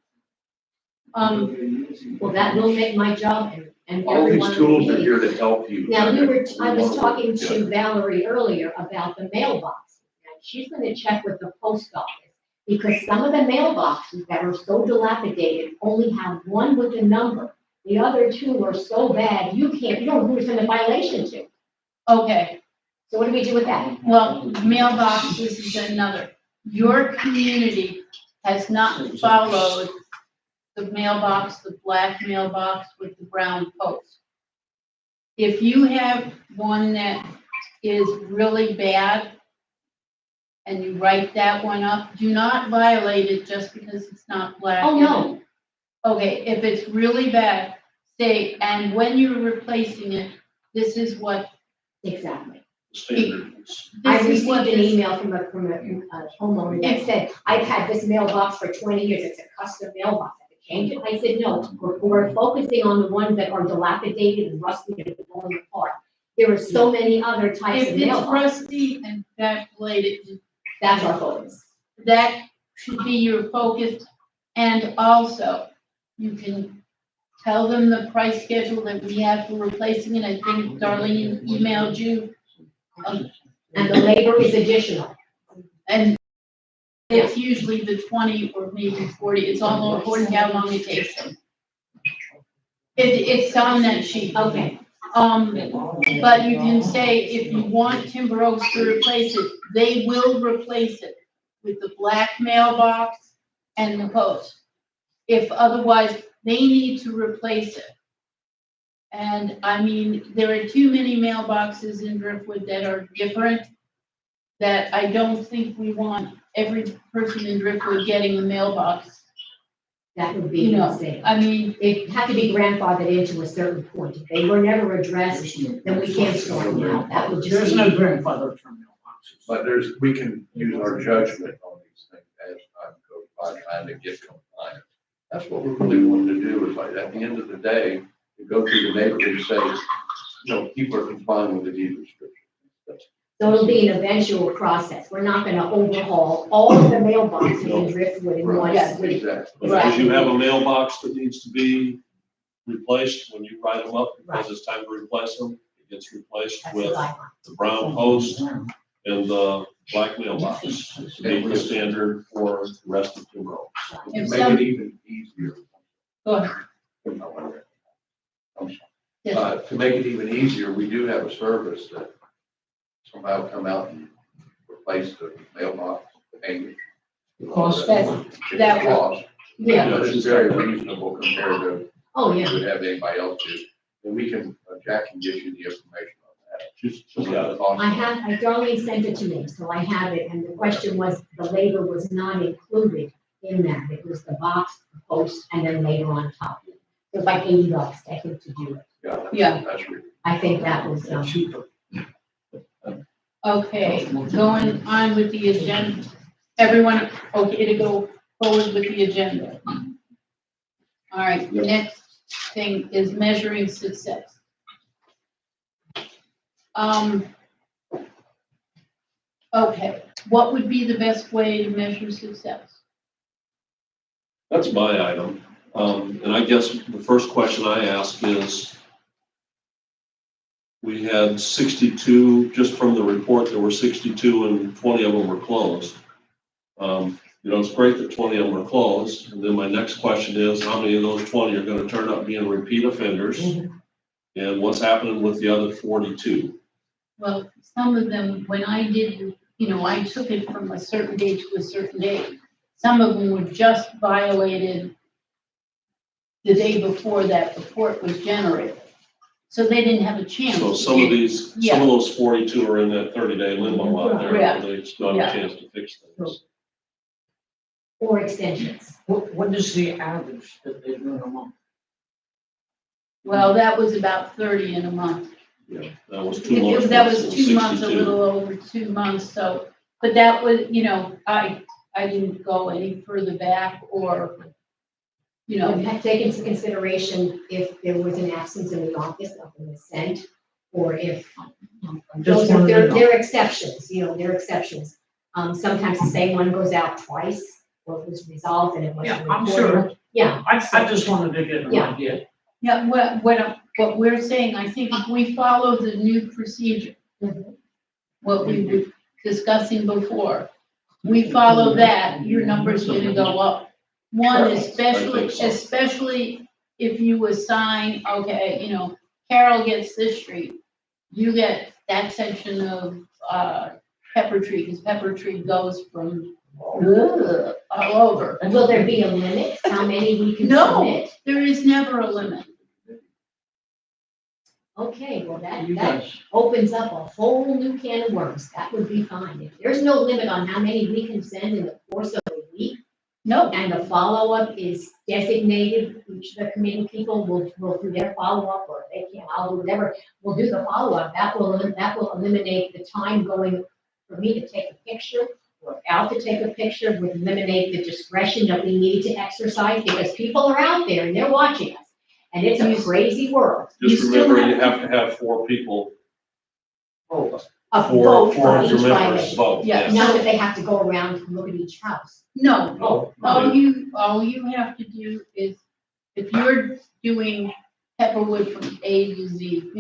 Well, that will make my job and
All
everyone.
these tools are here to help you.
Now, I was talking to Valerie earlier about the mailbox. And she's gonna check with the post office, because some of the mailboxes that are so dilapidated only have one with a number. The other two are so bad, you don't know who's in the violation to.
Okay,
So what do we do with that?
well, mailboxes is another. Your community has not followed the mailbox, the black mailbox with the brown post. If you have one that is really bad and you write that one up, do not violate it just because it's not black.
Oh, no.
Okay, if it's really bad, say, and when you're replacing it, this is what.
Exactly.
Standards.
I
This is
received
what
an
this-
email from a homeowner that said, I've had this mailbox for 20 years, it's a custom mailbox, I could change it. I said, no, we're focusing on the ones that are dilapidated and rusty and falling apart. There are so many other types
If
of
it's
mailboxes.
rusty and backbladed,
That's our focus.
that should be your focus. And also, you can tell them the price schedule that we have for replacing it. I think Darlene emailed you.
And the labor is additional.
And it's usually the 20 or maybe 40. It's all according to how long it takes them. It's on that sheet.
Okay.
But you can say if you want Timber Oaks to replace it, they will replace it with the black mailbox and the post. If otherwise, they need to replace it. And I mean, there are too many mailboxes in Driftwood that are different, that I don't think we want every person in Driftwood getting a mailbox.
That would be insane.
I mean,
They have to be grandfathered into a certain point. If they were never addressed, then we can't start them out. That would just
There's
be.
no grandfather term mailboxes.
But we can use our judgment on these things as time goes by, trying to get compliant. That's what we really want to do, is like, at the end of the day, to go through the neighborhood and say, people are complying with the deed restriction.
So it'll be an eventual process. We're not gonna overhaul all of the mailboxes in Driftwood in one
Right,
sweep.
exactly.
But if you have a mailbox that needs to be replaced, when you write them up, because it's time to replace them, it gets replaced
That's
with
what I want.
the brown post and the black mailbox. Meet the standard for the rest of the road.
To
If
make
some-
it even easier.
go ahead.
I'm sorry.
Yes.
To make it even easier, we do have a service that somehow come out and replace the mailbox, hang it.
Cost?
It's
That-
a cost,
Yeah,
but it's very reasonable compared to
Oh,
what
yeah.
you would have anybody else do. And we can, Jack can give you the information on that.
She's got it.
Darlene sent it to me, so I have it, and the question was, the labor was not included in that. It was the box, the post, and then labor on top. It was like $80, I think, to do it.
Yeah.
That's re-
I think that was,
Okay, going on with the agenda. Everyone okay to go forward with the agenda? All right, the next thing is measuring success. Okay, what would be the best way to measure success?
That's my item. And I guess the first question I ask is, we had 62, just from the report, there were 62 and 20 of them were closed. You know, it's great that 20 of them are closed. And then my next question is, how many of those 20 are gonna turn up being repeat offenders? And what's happening with the other 42?
Well, some of them, when I did, I took it from a certain date to a certain date. Some of them were just violated the day before that report was generated. So they didn't have a chance.
So some of these, some of those 42 are in that 30-day limbo out there,
Yeah.
where they still have a chance to fix things.
or extensions.
What is the average that they do in a month?
Well, that was about 30 in a month.
Yeah, that was 2 months.
That
worth,
was
so
2 months, a
62.
little over 2 months, so, but that was, I didn't go any further back or,
Have taken into consideration if there was an absence in the office, nothing was sent, or if,
Just
those are,
wanted to know.
they're exceptions, they're exceptions. Sometimes the same one goes out twice, or it was resolved and it wasn't
Yeah, I'm
reported.
sure.
Yeah.
I just wanted to get an
Yeah.
idea.
yeah, what we're saying, I think if we follow the new procedure, what we were discussing before, we follow that, your number's gonna go up. One, especially if you assign, okay, Carol gets this street, you get that section of, Pepper Tree, because Pepper Tree goes from all over.
Will there be a limit, how many we can
No.
submit?
There is never a limit.
Okay, well, that
You guys,
opens up a whole new can of worms, that would be fine. If there's no limit on how many we can send in the course of a week,
No,
and the follow-up is designated, each of the committee people will do their follow-up, or they can't, I'll do whatever, we'll do the follow-up, that will eliminate the time going for me to take a picture, or Al to take a picture, would eliminate the discretion that we need to exercise, because people are out there and they're watching us, and it's a crazy world.
Just
You still
remember,
have
you have to have 4 people,
A
four
vote for
of
each
your members
violation.
vote.
Yeah.
Not that they have to go around and look at each house.
no.
No,
All you have to do is, if you're doing Pepperwood from A to Z,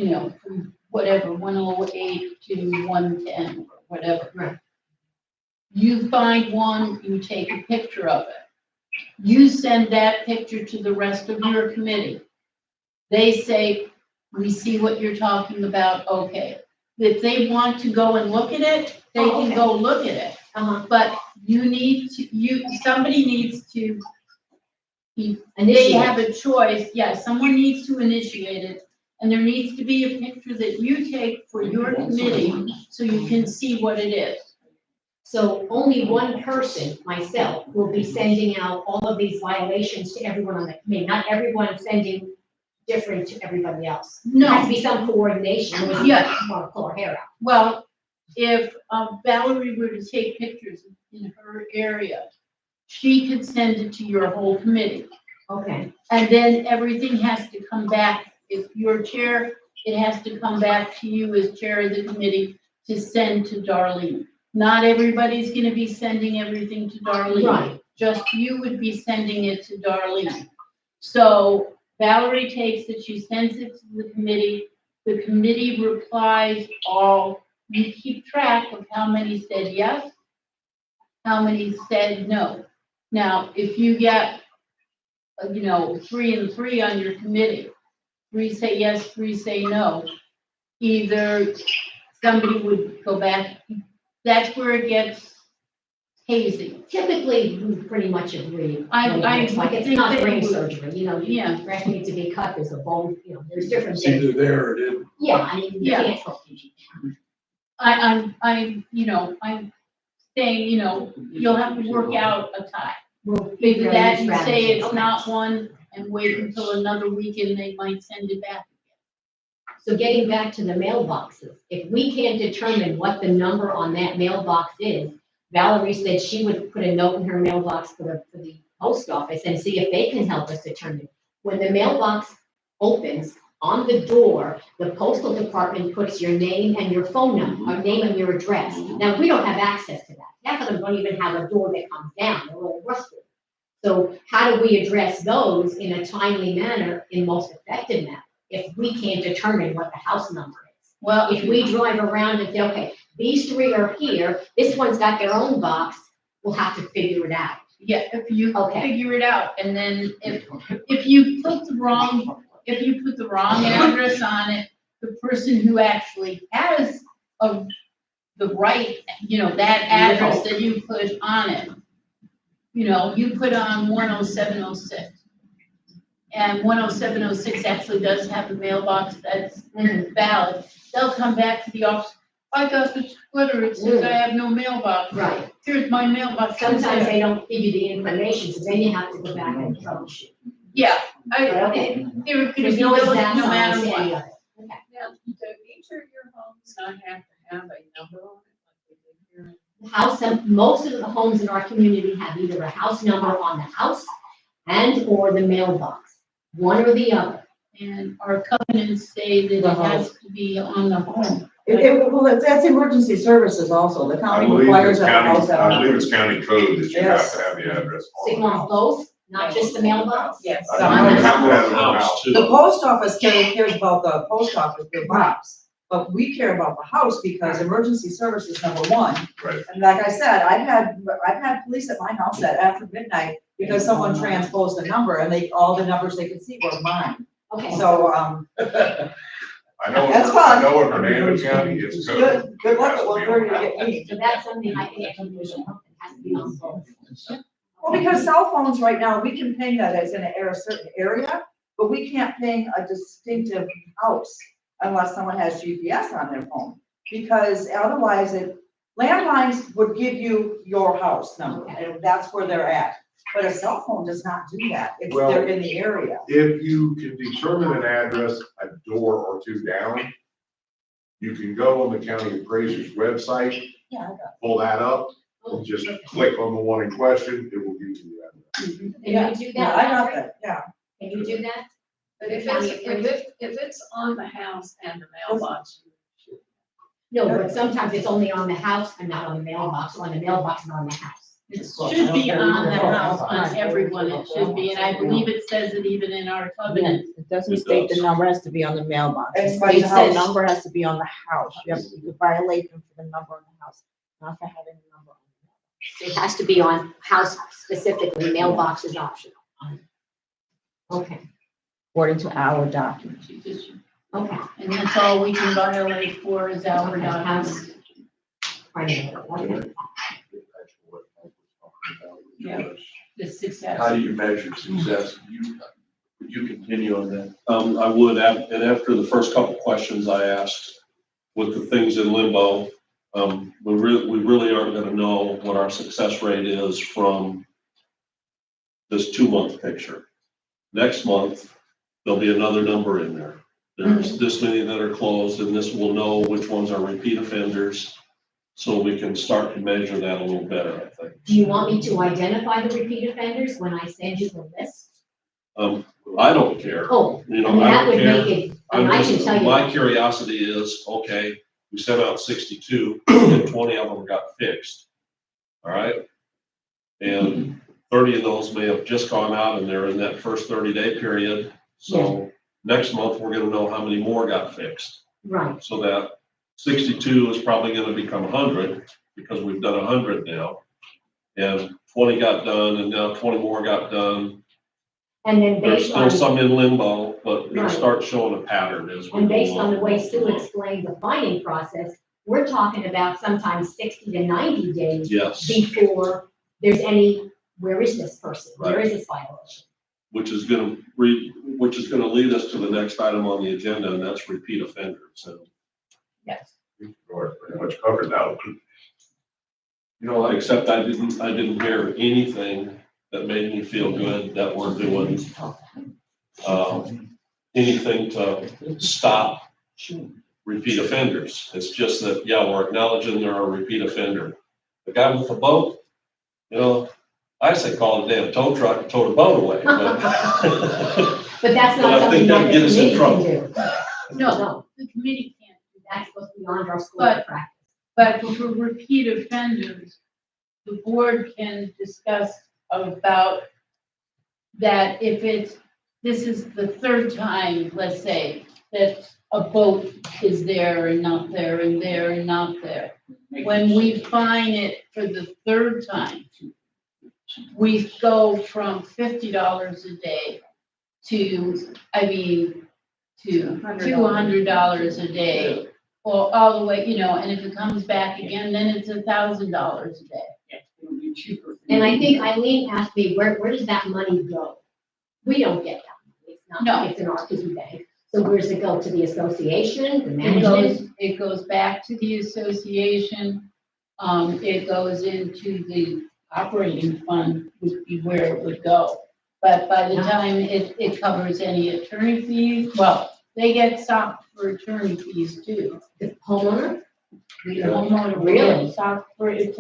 from whatever, 108 to 110, or whatever.
Right.
You find one, you take a picture of it. You send that picture to the rest of your committee. They say, we see what you're talking about, okay. If they want to go and look at it, they
Oh,
can
okay.
go look at it. But somebody needs to, they have a choice, someone needs to initiate it. And there needs to be a picture that you take for your committee, so you can see what it is.
So only one person, myself, will be sending out all of these violations to everyone on the committee, not everyone sending different to everybody else. There has to be some coordination, or we
Yeah.
want to pull our hair out.
Well, if Valerie were to take pictures in her area, she could send it to your whole committee.
Okay.
And then everything has to come back, if you're chair, it has to come back to you as chair of the committee to send to Darlene. Not everybody's gonna be sending everything to Darlene.
Right.
Just you would be sending it to Darlene. So Valerie takes it, she sends it to the committee replies all, you keep track of how many said yes, how many said no. Now, if you get, 3 and 3 on your committee, 3 say yes, 3 say no, either somebody would go back, that's where it gets hazy.
Typically, we pretty much agree.
I
It's like, it's
think
not
they
brain
would-
surgery,
Yeah.
breast needs to be cut, there's a bone, there's different
It's
things.
either there or it isn't.
Yeah, I mean, you
Yeah.
can't.
I'm saying, you'll have to work out a time.
We'll
Either
figure out
that
a
you say
strategy.
it's
Okay.
not one and wait until another week and they might send it back.
So getting back to the mailboxes, if we can't determine what the number on that mailbox is, Valerie said she would put a note in her mailbox for the post office and see if they can help us determine. When the mailbox opens, on the door, the postal department puts your name and your phone number, or name and your address. Now, we don't have access to that. Half of them don't even have a door that comes down, they're all rusted. So how do we address those in a timely manner, in most effective manner, if we can't determine what the house number is?
Well,
If we drive around and say, okay, these three are here, this one's got their own box, we'll have to figure it out.
yeah, if you
Okay.
figure it out, and then if you put the wrong address on it, the person who actually has the right, that address that you put on it, you put on 10706. And 10706 actually does have a mailbox that's valid. They'll come back to the office, I got the splitter, it says I have no mailbox.
Right.
Here's my mailbox.
Sometimes they don't give you the information, so then you have to go back and troubleshoot.
Yeah,
Okay.
there could
There's
be
no
no
exact
matter
science to
what.
any of it.
Now, do each of your homes not have to have a number on it like we did here?
The house, most of the homes in our community have either a house number on the house and or the mailbox, one or the other.
And our covenants say that it has to be on the home.
Well, that's emergency services also. The
I
county
believe
requires
it's
that the house
county,
have.
I believe it's county code that you have
Yes.
to have the address
So you
on.
want both, not just the mailbox?
Yes.
I know you have to have it on the house.
The post office cares about the post office, their box, but we care about the house because emergency service is number one.
Right.
And like I said, I've had police at my house at after midnight because someone transposed the number and all the numbers they could see were mine.
Okay.
So,
I know,
That's
I
fine.
know in Hernando County, it's code.
good luck at 1:30 to get me.
So that's something I can get from you, it has to be on both.
Well, because cell phones right now, we can ping that as in a certain area, but we can't ping a distinctive house unless someone has GPS on their phone. Because otherwise landlines would give you your house number and that's where they're at. But a cell phone does not do that.
Well,
They're in the area.
If you can determine an address a door or two down, you can go on the county appraiser's website,
Yeah, I got
pull that up,
Oh,
and just click on the one in question, it will give you the address.
Can
Yeah.
you do
Yeah,
that?
I got
Valerie?
that, yeah.
Can you do that?
But if it's on the house and the mailbox,
No, but sometimes it's only on the house and not on the mailbox, or on the mailbox and on the house.
It should be on the house, on everyone, it should be, and I believe it says it even in our covenant.
It doesn't
It
state the
does.
number has to be on the mailbox. It
Everybody's
states the
house.
number has to be on the house. You violate them for the number on the house, not for having the number on the
It has to be on house specifically, mailbox is optional. Okay,
according to our documents.
okay.
And that's all we can violate for is our documents.
Okay.
Yeah. The success.
How do you measure success? Would you continue on that?
I would, and after the first couple questions I asked with the things in limbo, we really aren't gonna know what our success rate is from this 2-month picture. Next month, there'll be another number in there. There's this many that are closed, and this will know which ones are repeat offenders, so we can start to measure that a little better, I think.
Do you want me to identify the repeat offenders when I send you the list?
I don't care.
Oh,
You
I
know,
mean,
I
that
don't
would
care.
make it, and I can tell you.
My curiosity is, okay, we sent out 62, and 20 of them got fixed. All right? And 30 of those may have just gone out and they're in that first 30-day period. So next month, we're gonna know how many more got fixed.
Right,
So that 62 is probably gonna become 100 because we've done 100 now. And 20 got done and now 20 more got done.
and then
There's
based
still
on,
some in limbo, but it'll
Right.
start showing a pattern as we
and
go
based on the
along.
way Sue explained the finding process, we're talking about sometimes 60 to 90 days
Yes,
before there's any, where is this person? Where is this violation?
which is gonna lead us to the next item on the agenda, and that's repeat offenders. So,
Yes.
Or pretty much covered that one.
you know, except I didn't hear anything that made me feel good that we're doing anything to stop repeat offenders. It's just that, yeah, we're acknowledging they're a repeat offender. The guy with the boat, you know, I say call the damn tow truck and tow the boat away, but.
But that's
But
not
I
something
think
that
that'd
the
get us in
committee can
trouble.
do.
No, the committee can't do that.
That's supposed to be beyond our scope of practice.
But for repeat offenders, the board can discuss about that if this is the third time, let's say, that a boat is there and not there and there and not there. When we fine it for the third time, we go from $50 a day to, to $200 a day. Or all the way, and if it comes back again, then it's $1,000 a day.
Yeah, it would be cheaper.
And I think Eileen asked me, where does that money go? We don't get that money. It's not,
No.
it's in our piggy bank. So where does it go? To the association, the
It
management?
goes back to the association. It goes into the operating fund would be where it would go. But by the time it covers any attorney fees, well, they get stopped for attorney fees too.
The homeowner?
The homeowner will
Really?
get stopped for, if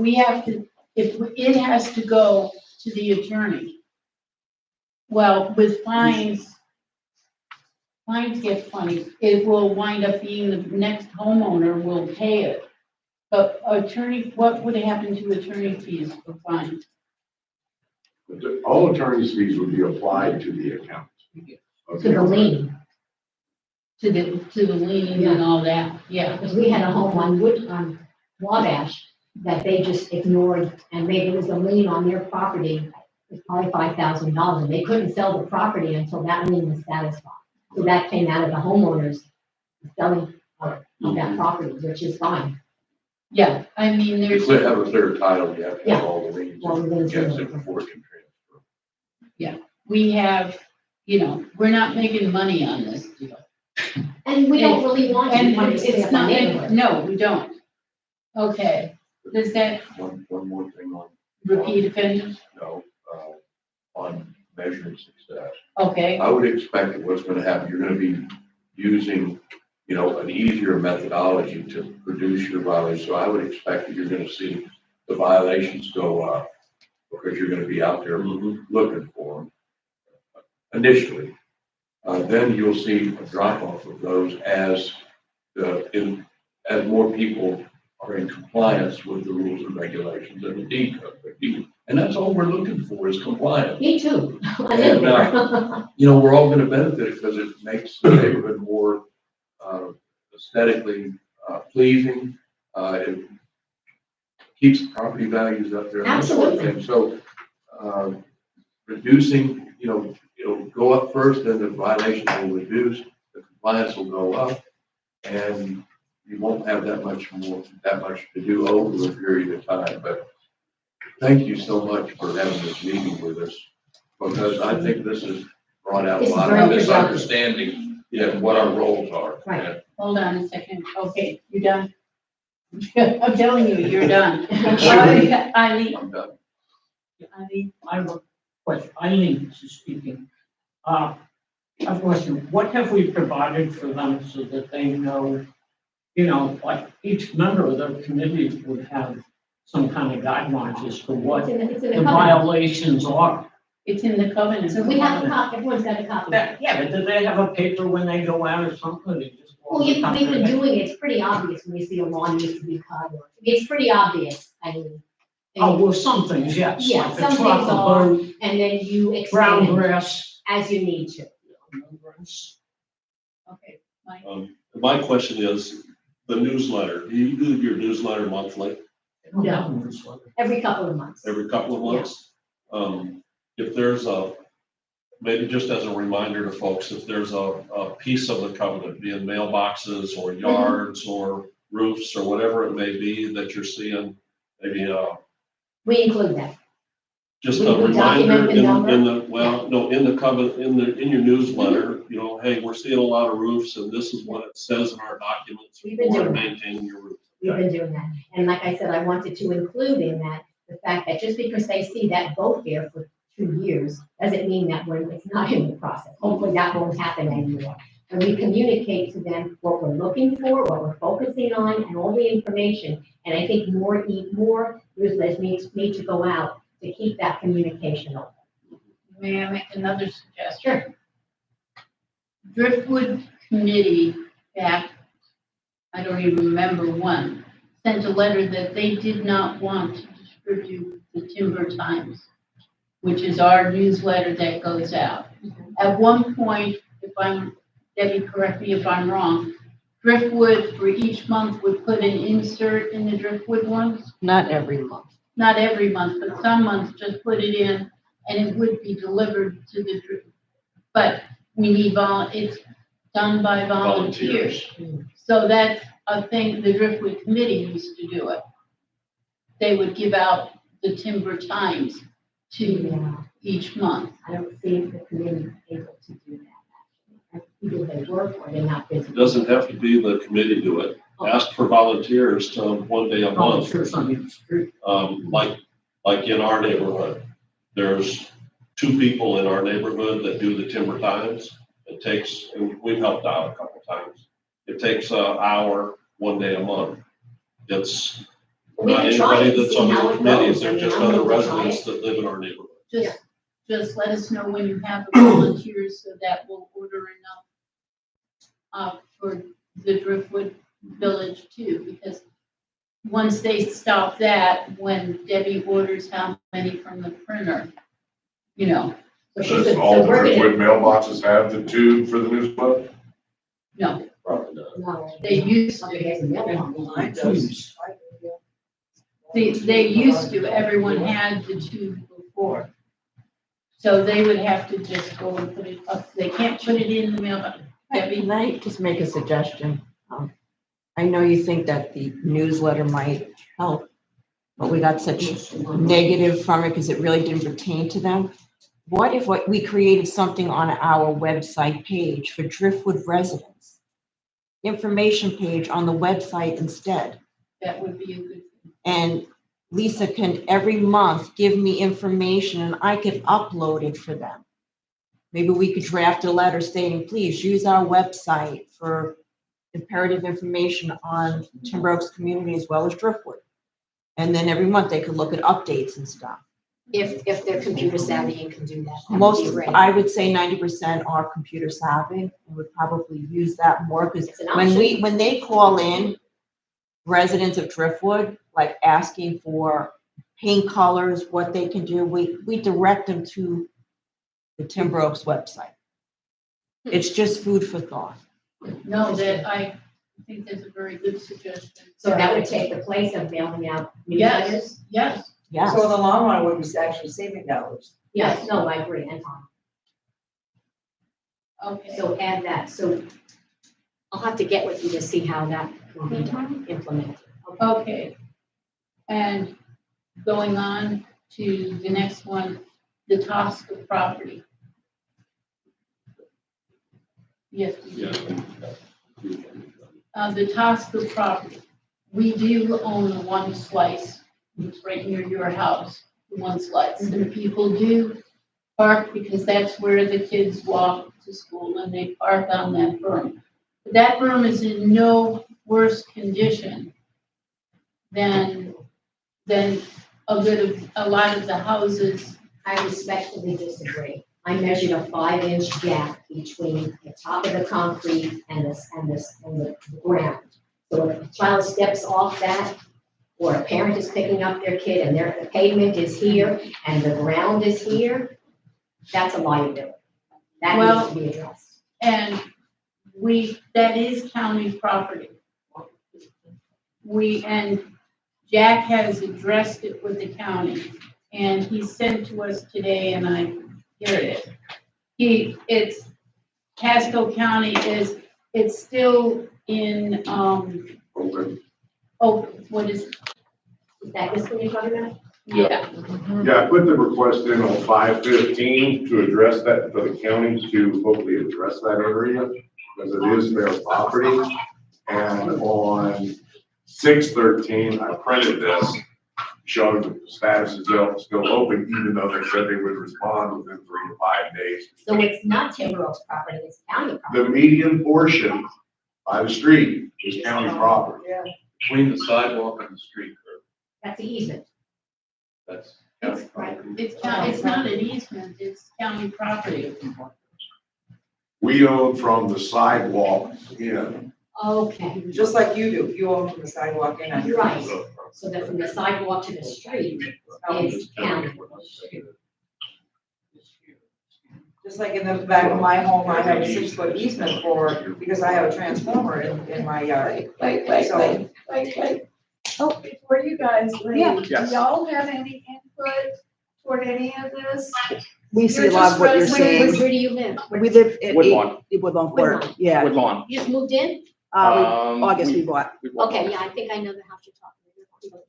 it has to go to the attorney. Well, with fines get funny. It will wind up being the next homeowner will pay it. But attorney, what would happen to attorney fees for fines?
All attorney's fees would be applied to the account.
To the lien,
To the lien and all that, yeah.
because we had a home on Wabash that they just ignored, and maybe it was a lien on their property. It's probably $5,000, and they couldn't sell the property until that lien was satisfied. So that came out of the homeowners selling of that property, which is fine.
Yeah, I mean,
You
there's,
could have a clear title, you have to
Yeah.
have all the liens
All the liens
against
in
it
there.
before it can transfer.
we have, we're not making money on this deal.
And we don't really want to. We
And
want to stay
it's
up
not,
on neighborhood.
no, we don't. Okay, does that
One more thing on.
repeat offenders?
No, on measuring success.
Okay,
I would expect that what's gonna happen, you're gonna be using, an easier methodology to produce your violations. So I would expect that you're gonna see the violations go up because you're gonna be out there looking for them initially. Then you'll see a drop off of those as more people are in compliance with the rules and regulations and the deed code. And that's all we're looking for is compliance.
Me too.
And, we're all gonna benefit because it makes the neighborhood more aesthetically pleasing. It keeps the property values up there. and that sort of thing. So, reducing, it'll go up first, then the violations will reduce, the compliance will go up, and you won't have that much to do over a period of time. But thank you so much for having this meeting with us, because I think this has brought out a
It's
lot
very
of
productive.
misunderstanding in what our roles are.
Right.
hold on a second. Okay, you done? I'm telling you, you're done. Eileen,
I'm done.
I have a question. Eileen is speaking. I have a question. What have we provided for them so that they know, like each member of the committee would have some kind of guidelines as to what
It's in the
the
covenant.
violations are?
it's in the covenant.
So we have a copy, everyone's got a copy.
Yeah, but do they have a paper when they go out or something? Or they just go
Well,
off the top of
we've
their
been
head?
doing it, it's pretty obvious when you see a lawn needs to be cut, or, it's pretty obvious, I mean.
Oh, well, some things, yes.
Yeah,
Like the
some
truck,
things
the
are.
boat,
And then you
ground
expand
grass.
as you need to.
Okay, Mike.
My question is, the newsletter, do you do your newsletter monthly,
No. Every couple of months.
every couple of months? If there's maybe just as a reminder to folks, if there's a piece of the covenant, be in mailboxes or yards or roofs or whatever it may be that you're seeing, maybe
We include that.
just
We
a
document
reminder
the number?
in the covenant, in your newsletter, hey, we're seeing a lot of roofs and this is what it says in our documents
We've been
for
doing that.
maintaining your roof.
We've been doing that. And like I said, I wanted to include in that the fact that just because they see that boat there for 2 years, doesn't mean that it's not in the process. Hopefully that won't happen anymore. and we communicate to them what we're looking for, what we're focusing on, and all the information. And I think more newsletters need to go out to keep that communication open.
May I make another suggestion? Driftwood committee back, I don't even remember when, sent a letter that they did not want to distribute the Timber Times, which is our newsletter that goes out. At one point, Debbie, correct me if I'm wrong, Driftwood for each month would put an insert in the Driftwood ones?
Not every month.
Not every month, but some months just put it in and it would be delivered to the, but we need it's done by volunteers. So that's a thing, the Driftwood committee used to do it. They would give out the Timber Times to each month.
I don't see the committee able to do that. Either they work or they're not busy.
It doesn't have to be the committee do it. Ask for volunteers to one day a month. Like in our neighborhood, there's 2 people in our neighborhood that do the Timber Times. It takes, and we've helped out a couple times. It takes an hour, one day a month. It's not anybody that's on the committees, they're just other residents that live in our neighborhood.
Just let us know when you have the volunteers so that we'll order enough for the Driftwood Village too, because once they stop that, when Debbie orders how many from the printer, you know.
Does all the Driftwood mailboxes have the tube for the newsletter?
No,
Probably not.
No.
they used to.
Mine does.
They used to, everyone had the tube before. So they would have to just go and put it up, they can't put it in the mailbox. Debbie?
Can I just make a suggestion? I know you think that the newsletter might help, but we got such negative from it because it really didn't pertain to them. What if we created something on our website page for Driftwood residents? Information page on the website instead.
That would be a good thing.
And Lisa can every month give me information and I can upload it for them. Maybe we could draft a letter stating, please use our website for imperative information on Timber Oaks community as well as Driftwood. And then every month they could look at updates and stuff.
If they're computer savvy and can do that. That would be
Most,
great.
I would say 90% are computer savvy and would probably use that more because
It's an option.
when they call in, residents of Driftwood, like asking for paint colors, what they can do, we direct them to the Timber Oaks website. It's just food for thought.
No, that I think that's a very good suggestion.
So that would take the place of mailing out newsletters?
Yes, yes.
Yes.
So in the long run, we'll be actually saving dollars.
Yes, no, I agree, and Tom.
Okay.
So add that, so I'll have to get with you to see how that will be done, implemented.
Okay. And going on to the next one, the Tosca property. Yes.
Yeah.
The Tosca property, we do own the one slice. It's right near your house, the one slice. And people do park because that's where the kids walk to school and they park on that berm. But that berm is in no worse condition than a lot of the houses.
I respectfully disagree. I measured a 5-inch gap between the top of the concrete and the ground. So if a child steps off that, or a parent is picking up their kid and the pavement is here and the ground is here, that's a liability. That needs to be addressed.
And that is county property. And Jack has addressed it with the county, and he sent to us today, and here it is. It's Casco County it's still in, what is,
Is that this one you're talking about?
yeah,
Yeah, I put the request in on 5/15 to address that, for the county to hopefully address that area, because it is their property. And on 6/13, I printed this, showing that the status is still open, even though they said they would respond within 3 to 5 days.
So it's not Timber Oaks property, it's county
The
property.
median portion by the street is county property.
Between the sidewalk and the street curb,
That's the easement.
that's.
It's right.
It's not an easement, it's county property.
We own from the sidewalk in.
Okay,
Just like you do, you own from the sidewalk in. on your
Right.
house.
so that from the sidewalk to the street is county.
Just like in the back of my home, I have a 6-foot easement for, because I have a transformer in my yard.
Wait. Oh, before you guys leave, do
Yes.
y'all have any input toward any of this?
We see
You're
a lot of what you're
just
saying.
Where do you live?
We live at
Woodlawn.
Woodlawn Court,
Woodlawn.
yeah.
Woodlawn.
You just moved in?
August we bought,
Okay, yeah, I think I know the house you're talking about.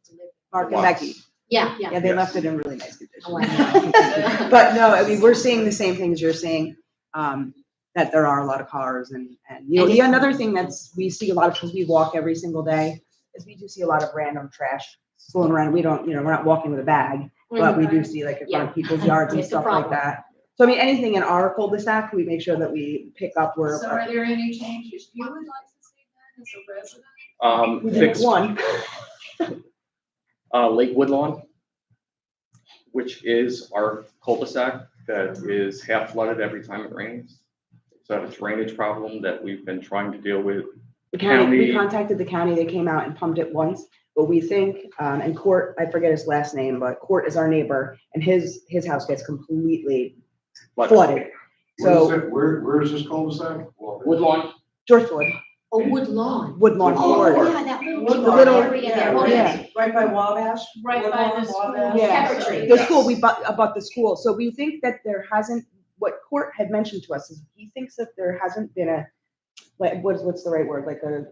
Mark and Becky.
Yeah,
Yeah,
yeah.
they
Yes.
left it in really nice condition.
Oh, I know.
But no, I mean, we're seeing the same things you're saying, that there are a lot of cars and, you know,
And
the another thing we see a lot of, because we walk every single day, is we do see a lot of random trash floating around. We don't, you know, we're not walking with a bag, but we do see like in front of people's yards and
It's a
stuff like
problem.
that. So I mean, anything in our cul-de-sac, we make sure that we pick up where.
So are there any changes you would like to see then as a resident?
We did
Fix
one.
Lake Woodlawn, which is our cul-de-sac that is half flooded every time it rains. It's a drainage problem that we've been trying to deal with.
The county, we
County-
contacted the county, they came out and pumped it once, but we think, and Court, I forget his last name, but Court is our neighbor, and his house gets completely flooded. So,
Where is this cul-de-sac?
Woodlawn,
Driftwood,
Oh, Woodlawn.
Woodlawn
Oh,
Court.
yeah, that little.
Woodlawn.
little area there.
Yeah,
yeah.
Right by Wabash.
Right by
Woodlawn,
the school.
Wabash.
Yeah.
Pepper tree.
The school, we bought, about the school, so we think that there hasn't, what Court had mentioned to us is he thinks that there hasn't been a, like, what's the right word, like an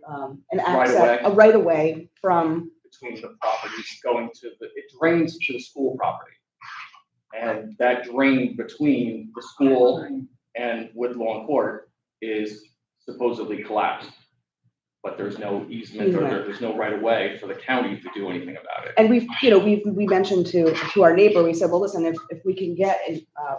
access,
Right-of-way.
a right of way from,
between the properties going to it drains to the school property. And that drain between the school and Woodlawn Court is supposedly collapsed. But there's no easement or there's no right of way for the county to do anything about it.
and we've, you know, we mentioned to our neighbor, we said, well, listen, if we can get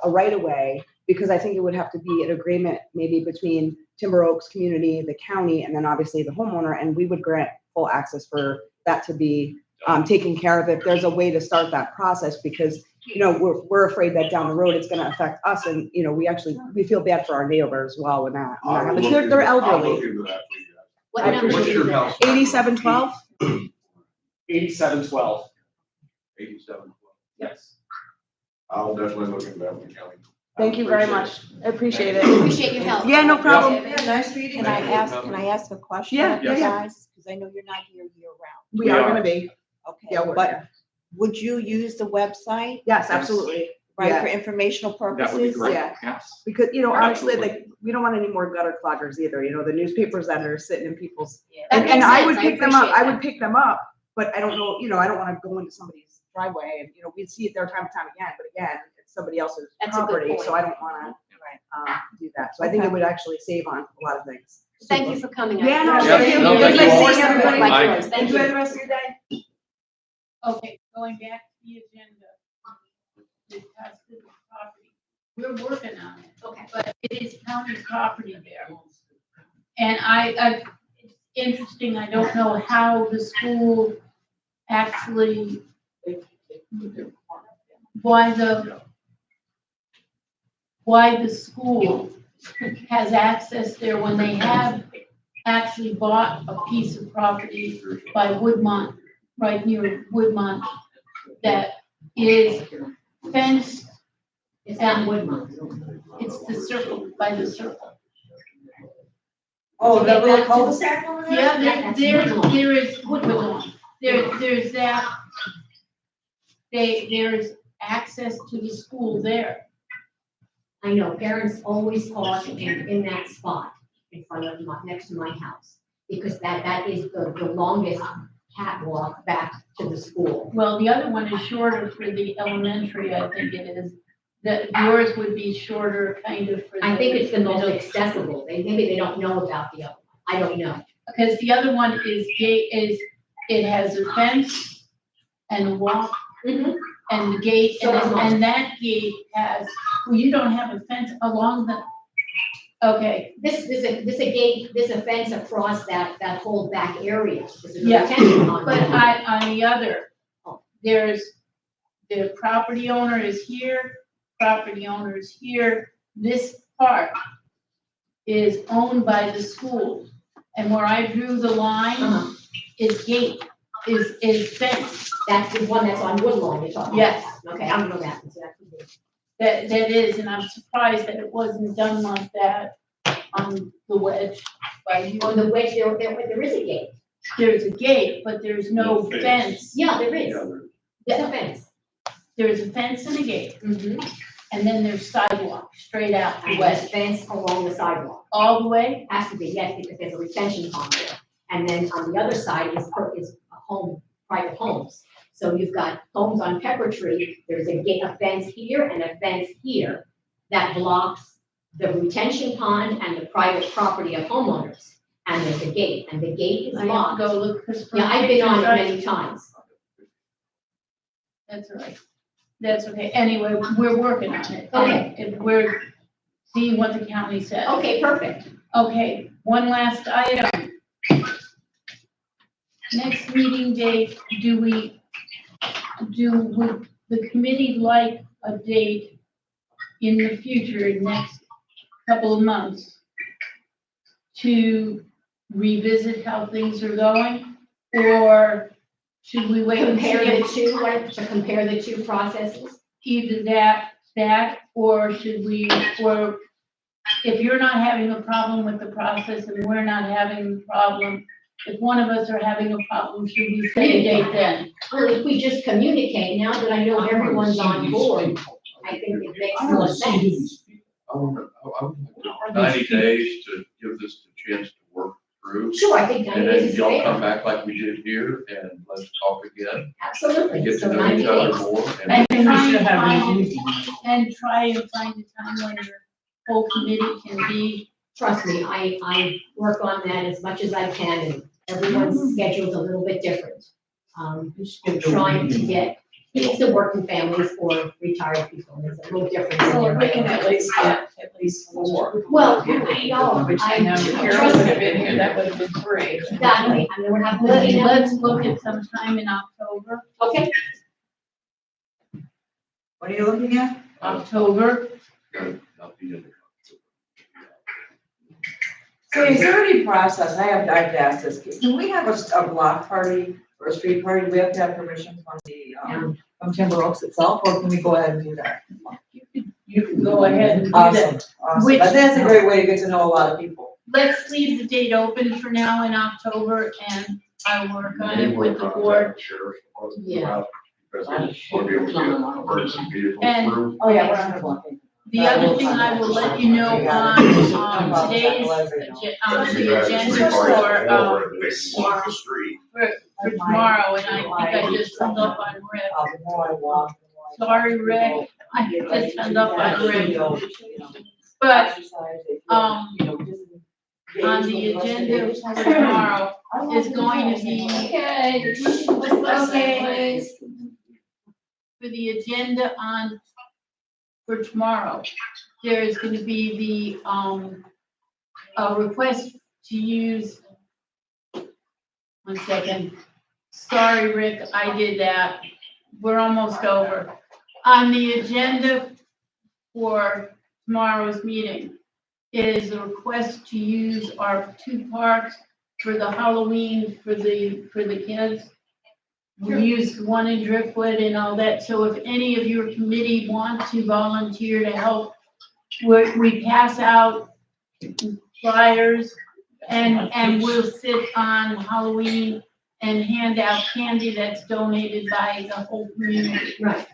a right of way, because I think it would have to be an agreement maybe between Timber Oaks community, the county, and then obviously the homeowner, and we would grant full access for that to be taken care of if there's a way to start that process, because, you know, we're afraid that down the road it's gonna affect us, and, you know, we feel bad for our neighbor as well with that. They're
I'll
elderly.
look into that for you guys.
What
I
number
appreciate
is
your
it?
house.
8712?
8712,
87.
yes.
I'll definitely look into that with the county.
Thank you very much. I appreciate it.
Appreciate your help.
Yeah, no problem.
Yeah, nice meeting you.
Can I ask a question?
Yeah,
you
yeah, yeah.
guys? Because I know you're not here year round.
We are gonna be.
Okay,
Yeah,
but would you use the website,
Yes, absolutely.
right,
Yeah.
for informational
That would be
purposes?
great,
Yeah.
yes.
Because, you know, honestly,
Absolutely.
like, we don't want any more gutter cloggers either, you know, the newspapers that are sitting in people's.
That
And
makes
I
sense.
would pick them up,
appreciate
I
that.
would pick them up, but I don't know, you know, I don't wanna go into somebody's driveway and, you know, we'd see it there time and time again, but again, it's somebody else's
That's a good
property, so
point.
I don't wanna, do that. So I think it would actually save on a lot of things.
Thank you for coming.
Yeah, no,
Yeah,
thank you.
no,
It was
thank
nice
you all.
seeing everybody.
Like
Bye.
yours. Thank
Enjoy
you.
the rest of your day.
Okay, going back to the agenda. The Tustin property, we're working on it.
Okay.
But it is county property there. And it's interesting, I don't know how the school actually, why the school has access there when they have actually bought a piece of property by Woodmont, right near Woodmont, that is fenced.
It's not Woodmont.
It's the circle, by the circle.
Oh,
To
that
get
little
back to-
cul-de-sac over there?
Yeah,
That's
there
Woodlawn.
is Woodlawn. There's that. There's access to the school there.
I know, parents always park in that spot in front of next to my house. Because that is the longest catwalk back to the school.
Well, the other one is shorter for the elementary, I think it is. That yours would be shorter kind of for the.
I think it's the most accessible. Maybe they don't know about the other one. I don't know.
Because the other one is it has a fence and walk
Mhm.
and the gate,
So does mine.
and that gate has, well, you don't have a fence along the, okay,
This is a gate, there's a fence across that whole back area. This is a
Yeah.
retention pond.
but on the other, there's, the property owner is here, property owner is here. This part is owned by the school, and where I drew the line
Uh-huh.
is gate, is fence.
That's the one that's on Woodlawn you're talking about?
Yes.
Okay, I don't know that, so that could be.
That is, and I'm surprised that it wasn't done like that on the wedge. By you.
On the wedge, there is a gate.
There's a gate, but there's no
No fence.
fence.
Yeah, there is.
Yeah,
There's a fence.
There's a fence and a gate,
Mm-hmm.
and then there's sidewalk straight out the
And there's
west,
fence along the sidewalk.
all the way.
Has to be, yes, because there's a retention pond there. And then on the other side is a home, private homes. So you've got homes on Pepper Tree, there's a fence here and a fence here that blocks the retention pond and the private property of homeowners. And there's a gate, and the gate is
I have to
locked.
go look for.
Yeah, I've been on it
Right.
many times.
That's all right. That's okay. Anyway, we're working on it.
Okay.
And we're seeing what the county says.
Okay, perfect.
Okay, one last item. Next meeting date, would the committee like a date in the future, next couple of months, to revisit how things are going? Or should we wait and
Compare
see
the two, to compare the two processes?
either that, or should we, or if you're not having a problem with the process and we're not having a problem, if one of us are having a problem, should we set a date then?
Well, if we just communicate, now that I know everyone's on board, I think it makes more sense.
I want 90 days to give this a chance to work through.
Sure, I think
And
90 days
then
is
y'all come
fair.
back like we did here and let's talk again and
Absolutely.
get
So
to know
90
each other
days.
more.
And
I think we
try
should
and
have
find
an
it-
easy.
And try and find a time when your whole committee can be,
Trust me, I work on that as much as I can, and everyone's schedule's a little bit different. Trying to get, it's the working families or retired people, there's a little difference in
So
there.
we can at least get at least 4.
Well, I know,
Which I know Carol
trust
would have
me.
been here, that would have been 3.
Exactly, I mean, we're not looking at,
let's look at some time in October.
okay,
What are you looking at?
October,
Not the end of
So is there any process, I've asked this, can we have a block party or a street party? Do we have to have permission from from Timber Oaks itself, or can we go ahead and do that?
you can go ahead and do
Awesome,
that.
awesome.
Which-
But that's a great way to get to know a lot of people.
Let's leave the date open for now in October, and I work on it with the board.
Sheriff's Department
Yeah.
about, because they want to be able to get emergency vehicles
And-
through.
Oh, yeah, we're not gonna block it.
The other thing I will let you know on, today's, on the agenda for,
Block the street.
for tomorrow, and I think I just hung up on Rick.
The more I walk, the more I.
Sorry, Rick, I just hung up on Rick.
You know,
But,
exercise,
you know, on the agenda for tomorrow is going to be,
okay.
okay, for the agenda on, for tomorrow, there is gonna be the, a request to use, one second. Sorry, Rick, I did that. We're almost over. On the agenda for tomorrow's meeting is a request to use our 2 parks for the Halloween for the kids. We used one in Driftwood and all that, so if any of your committee want to volunteer to help, we pass out flyers and we'll sit on Halloween and hand out candy that's donated by the whole community
Right,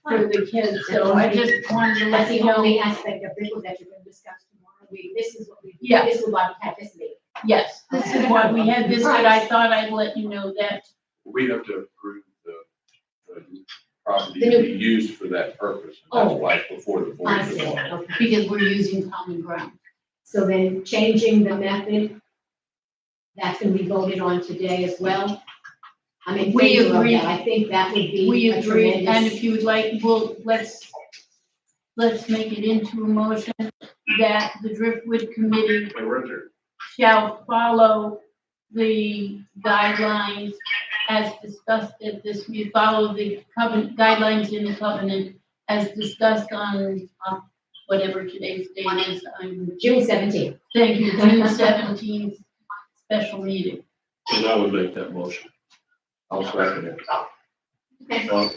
for the kids, so I just wanted to
that's
let you
the
know.
only aspect of it that you're gonna discuss tomorrow, this is what we,
Yeah.
this is why we had this meeting.
Yes, this is why we had this, but I thought I'd let you know that.
We have to approve the property
The
to
new-
be used for that purpose. And
Oh.
that's why it's before the board.
I see, okay.
Because we're using common ground.
So then changing the method, that's gonna be voted on today as well. I'm in
We
favor of
agree.
that. I think that would be
We
a
agree, and
tremendous.
if you would like, let's make it into a motion that the Driftwood Committee
Hey, Richard.
shall follow the guidelines as discussed at this, we follow the covenant, guidelines in the covenant as discussed on whatever today's date is,
June 17th.
thank you, June 17th special meeting.
And I would make that motion.
I'll second it.
Okay.
Well,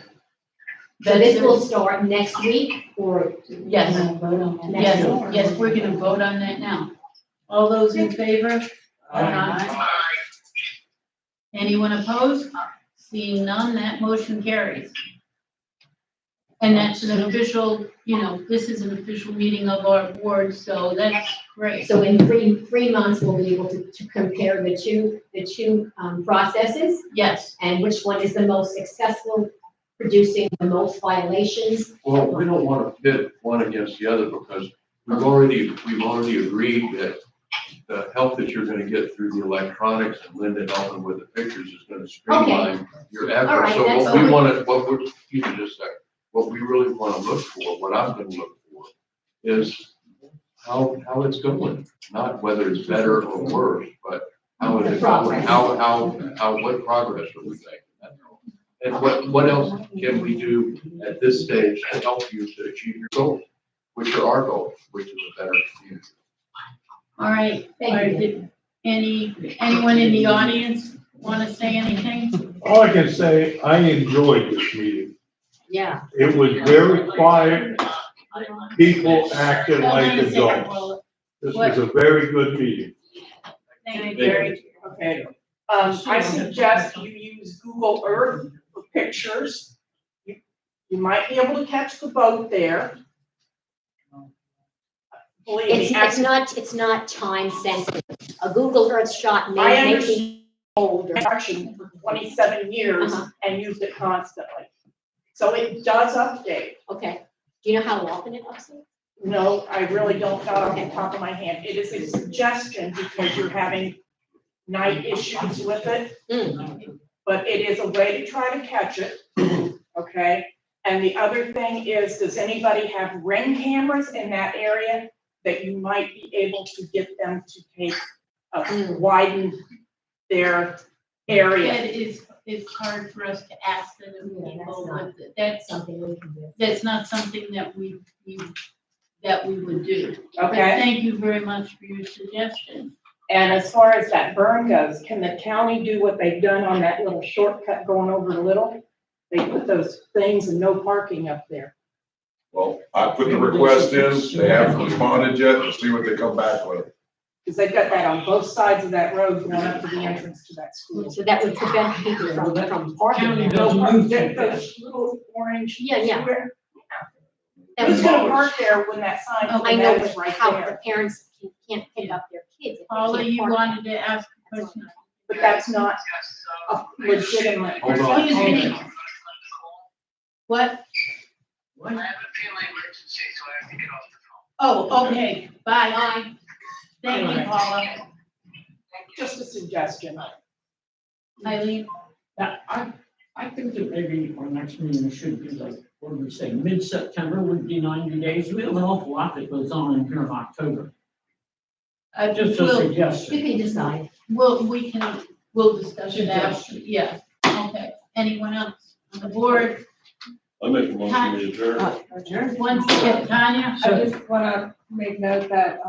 So this will start next week or?
Yes. Yes, we're gonna vote on that now. All those in favor? Aye. Anyone opposed? Seeing none, that motion carries. And that's an official, this is an official meeting of our board, so that's great.
So in three months, we'll be able to compare the two processes
Yes,
and which one is the most successful, producing the most violations.
Well, we don't want to pit one against the other because we've already agreed that the help that you're gonna get through the electronics and Linda helping with the pictures is gonna streamline your
All
effort.
right,
So
that's
what we
all.
wanna, excuse me just a second, what we really wanna look for, what I'm gonna look for is how it's going, not whether it's better or worse, but how is it going? What progress are we making? That's all. And what else can we do at this stage to help you to achieve your goals, which are our goals, which is a better community?
all right.
Thank you.
Anyone in the audience want to say anything?
All I can say, I enjoyed this meeting.
Yeah.
It was very quiet, people acted
Hold on
like
a second,
adults.
Paula.
This was a very good meeting.
Thank you, Gary.
Okay, I suggest you use Google Earth for pictures. You might be able to catch the boat there. Believe me,
It's not time sensitive. A Google Earth shot
I
may make
understand.
me.
old construction for 27 years and used it constantly. So it does update.
Okay. Do you know how often it updates?
No, I really don't know off the top of my hand. It is a suggestion because you're having night issues with it. But it is a way to try to catch it, okay? And the other thing is, does anybody have Ring cameras in that area that you might be able to get them to take, widen their area?
It's hard for us to ask them people, but that's
Something we can do.
that's not something that we would do. But
Okay,
thank you very much for your suggestion.
and as far as that burn goes, can the county do what they've done on that little shortcut going over to Little? They put those things and no parking up there.
Well, I put the request in, they haven't responded yet, let's see what they come back with.
Because they've got that on both sides of that road going up to the entrance to that school.
So that would prevent people from
County
parking.
doesn't move to
Those little orange.
Yeah.
square-
That
Who's
would-
gonna park there when that sign for
I
the
know,
med is
but
right
how
there?
the parents can't pick up their kids. if they
Paula,
can't
you
park.
wanted to ask a question.
But that's not
Yes,
a legitimate.
Hold on.
Excuse me. What?
I have a family emergency, so I have to get off the phone.
Oh, okay, bye. Thank you, Paula.
Just a suggestion.
Eileen?
Yeah, I think that maybe our next meeting should be like, what do we say, mid-September would be 90 days. We have an awful lot that goes on in here in October. Just a
We'll-
You
suggestion.
can decide.
We'll discuss it after, yeah, okay. Anyone else on the board?
I make a motion to adjourn.
Once again, Tanya?
I just wanna make note that,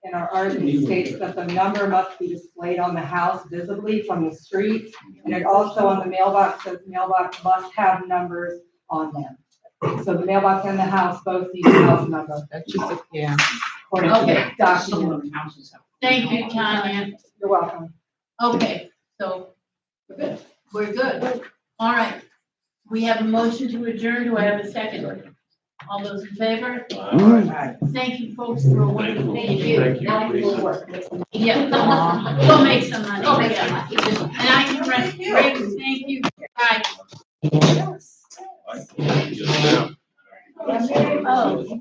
in our RSA states that the number must be displayed on the house visibly from the street. And it also on the mailbox says mailbox must have numbers on them. So the mailbox and the house both need a house number.
That's just, yeah.
According to
Okay.
the document.
Some of the houses have.
Thank you, Tanya.
You're welcome.
Okay, so we're good. All right. We have a motion to adjourn. Do I have a second? All those in favor? Thank you, folks, for a wonderful meeting.
Thank you,
Now
Lisa.
we'll work.
Yeah, we'll make some money.
We'll make
Yeah.
some money.
And I can rest, great, thank you. Bye.
I can just,
Oh.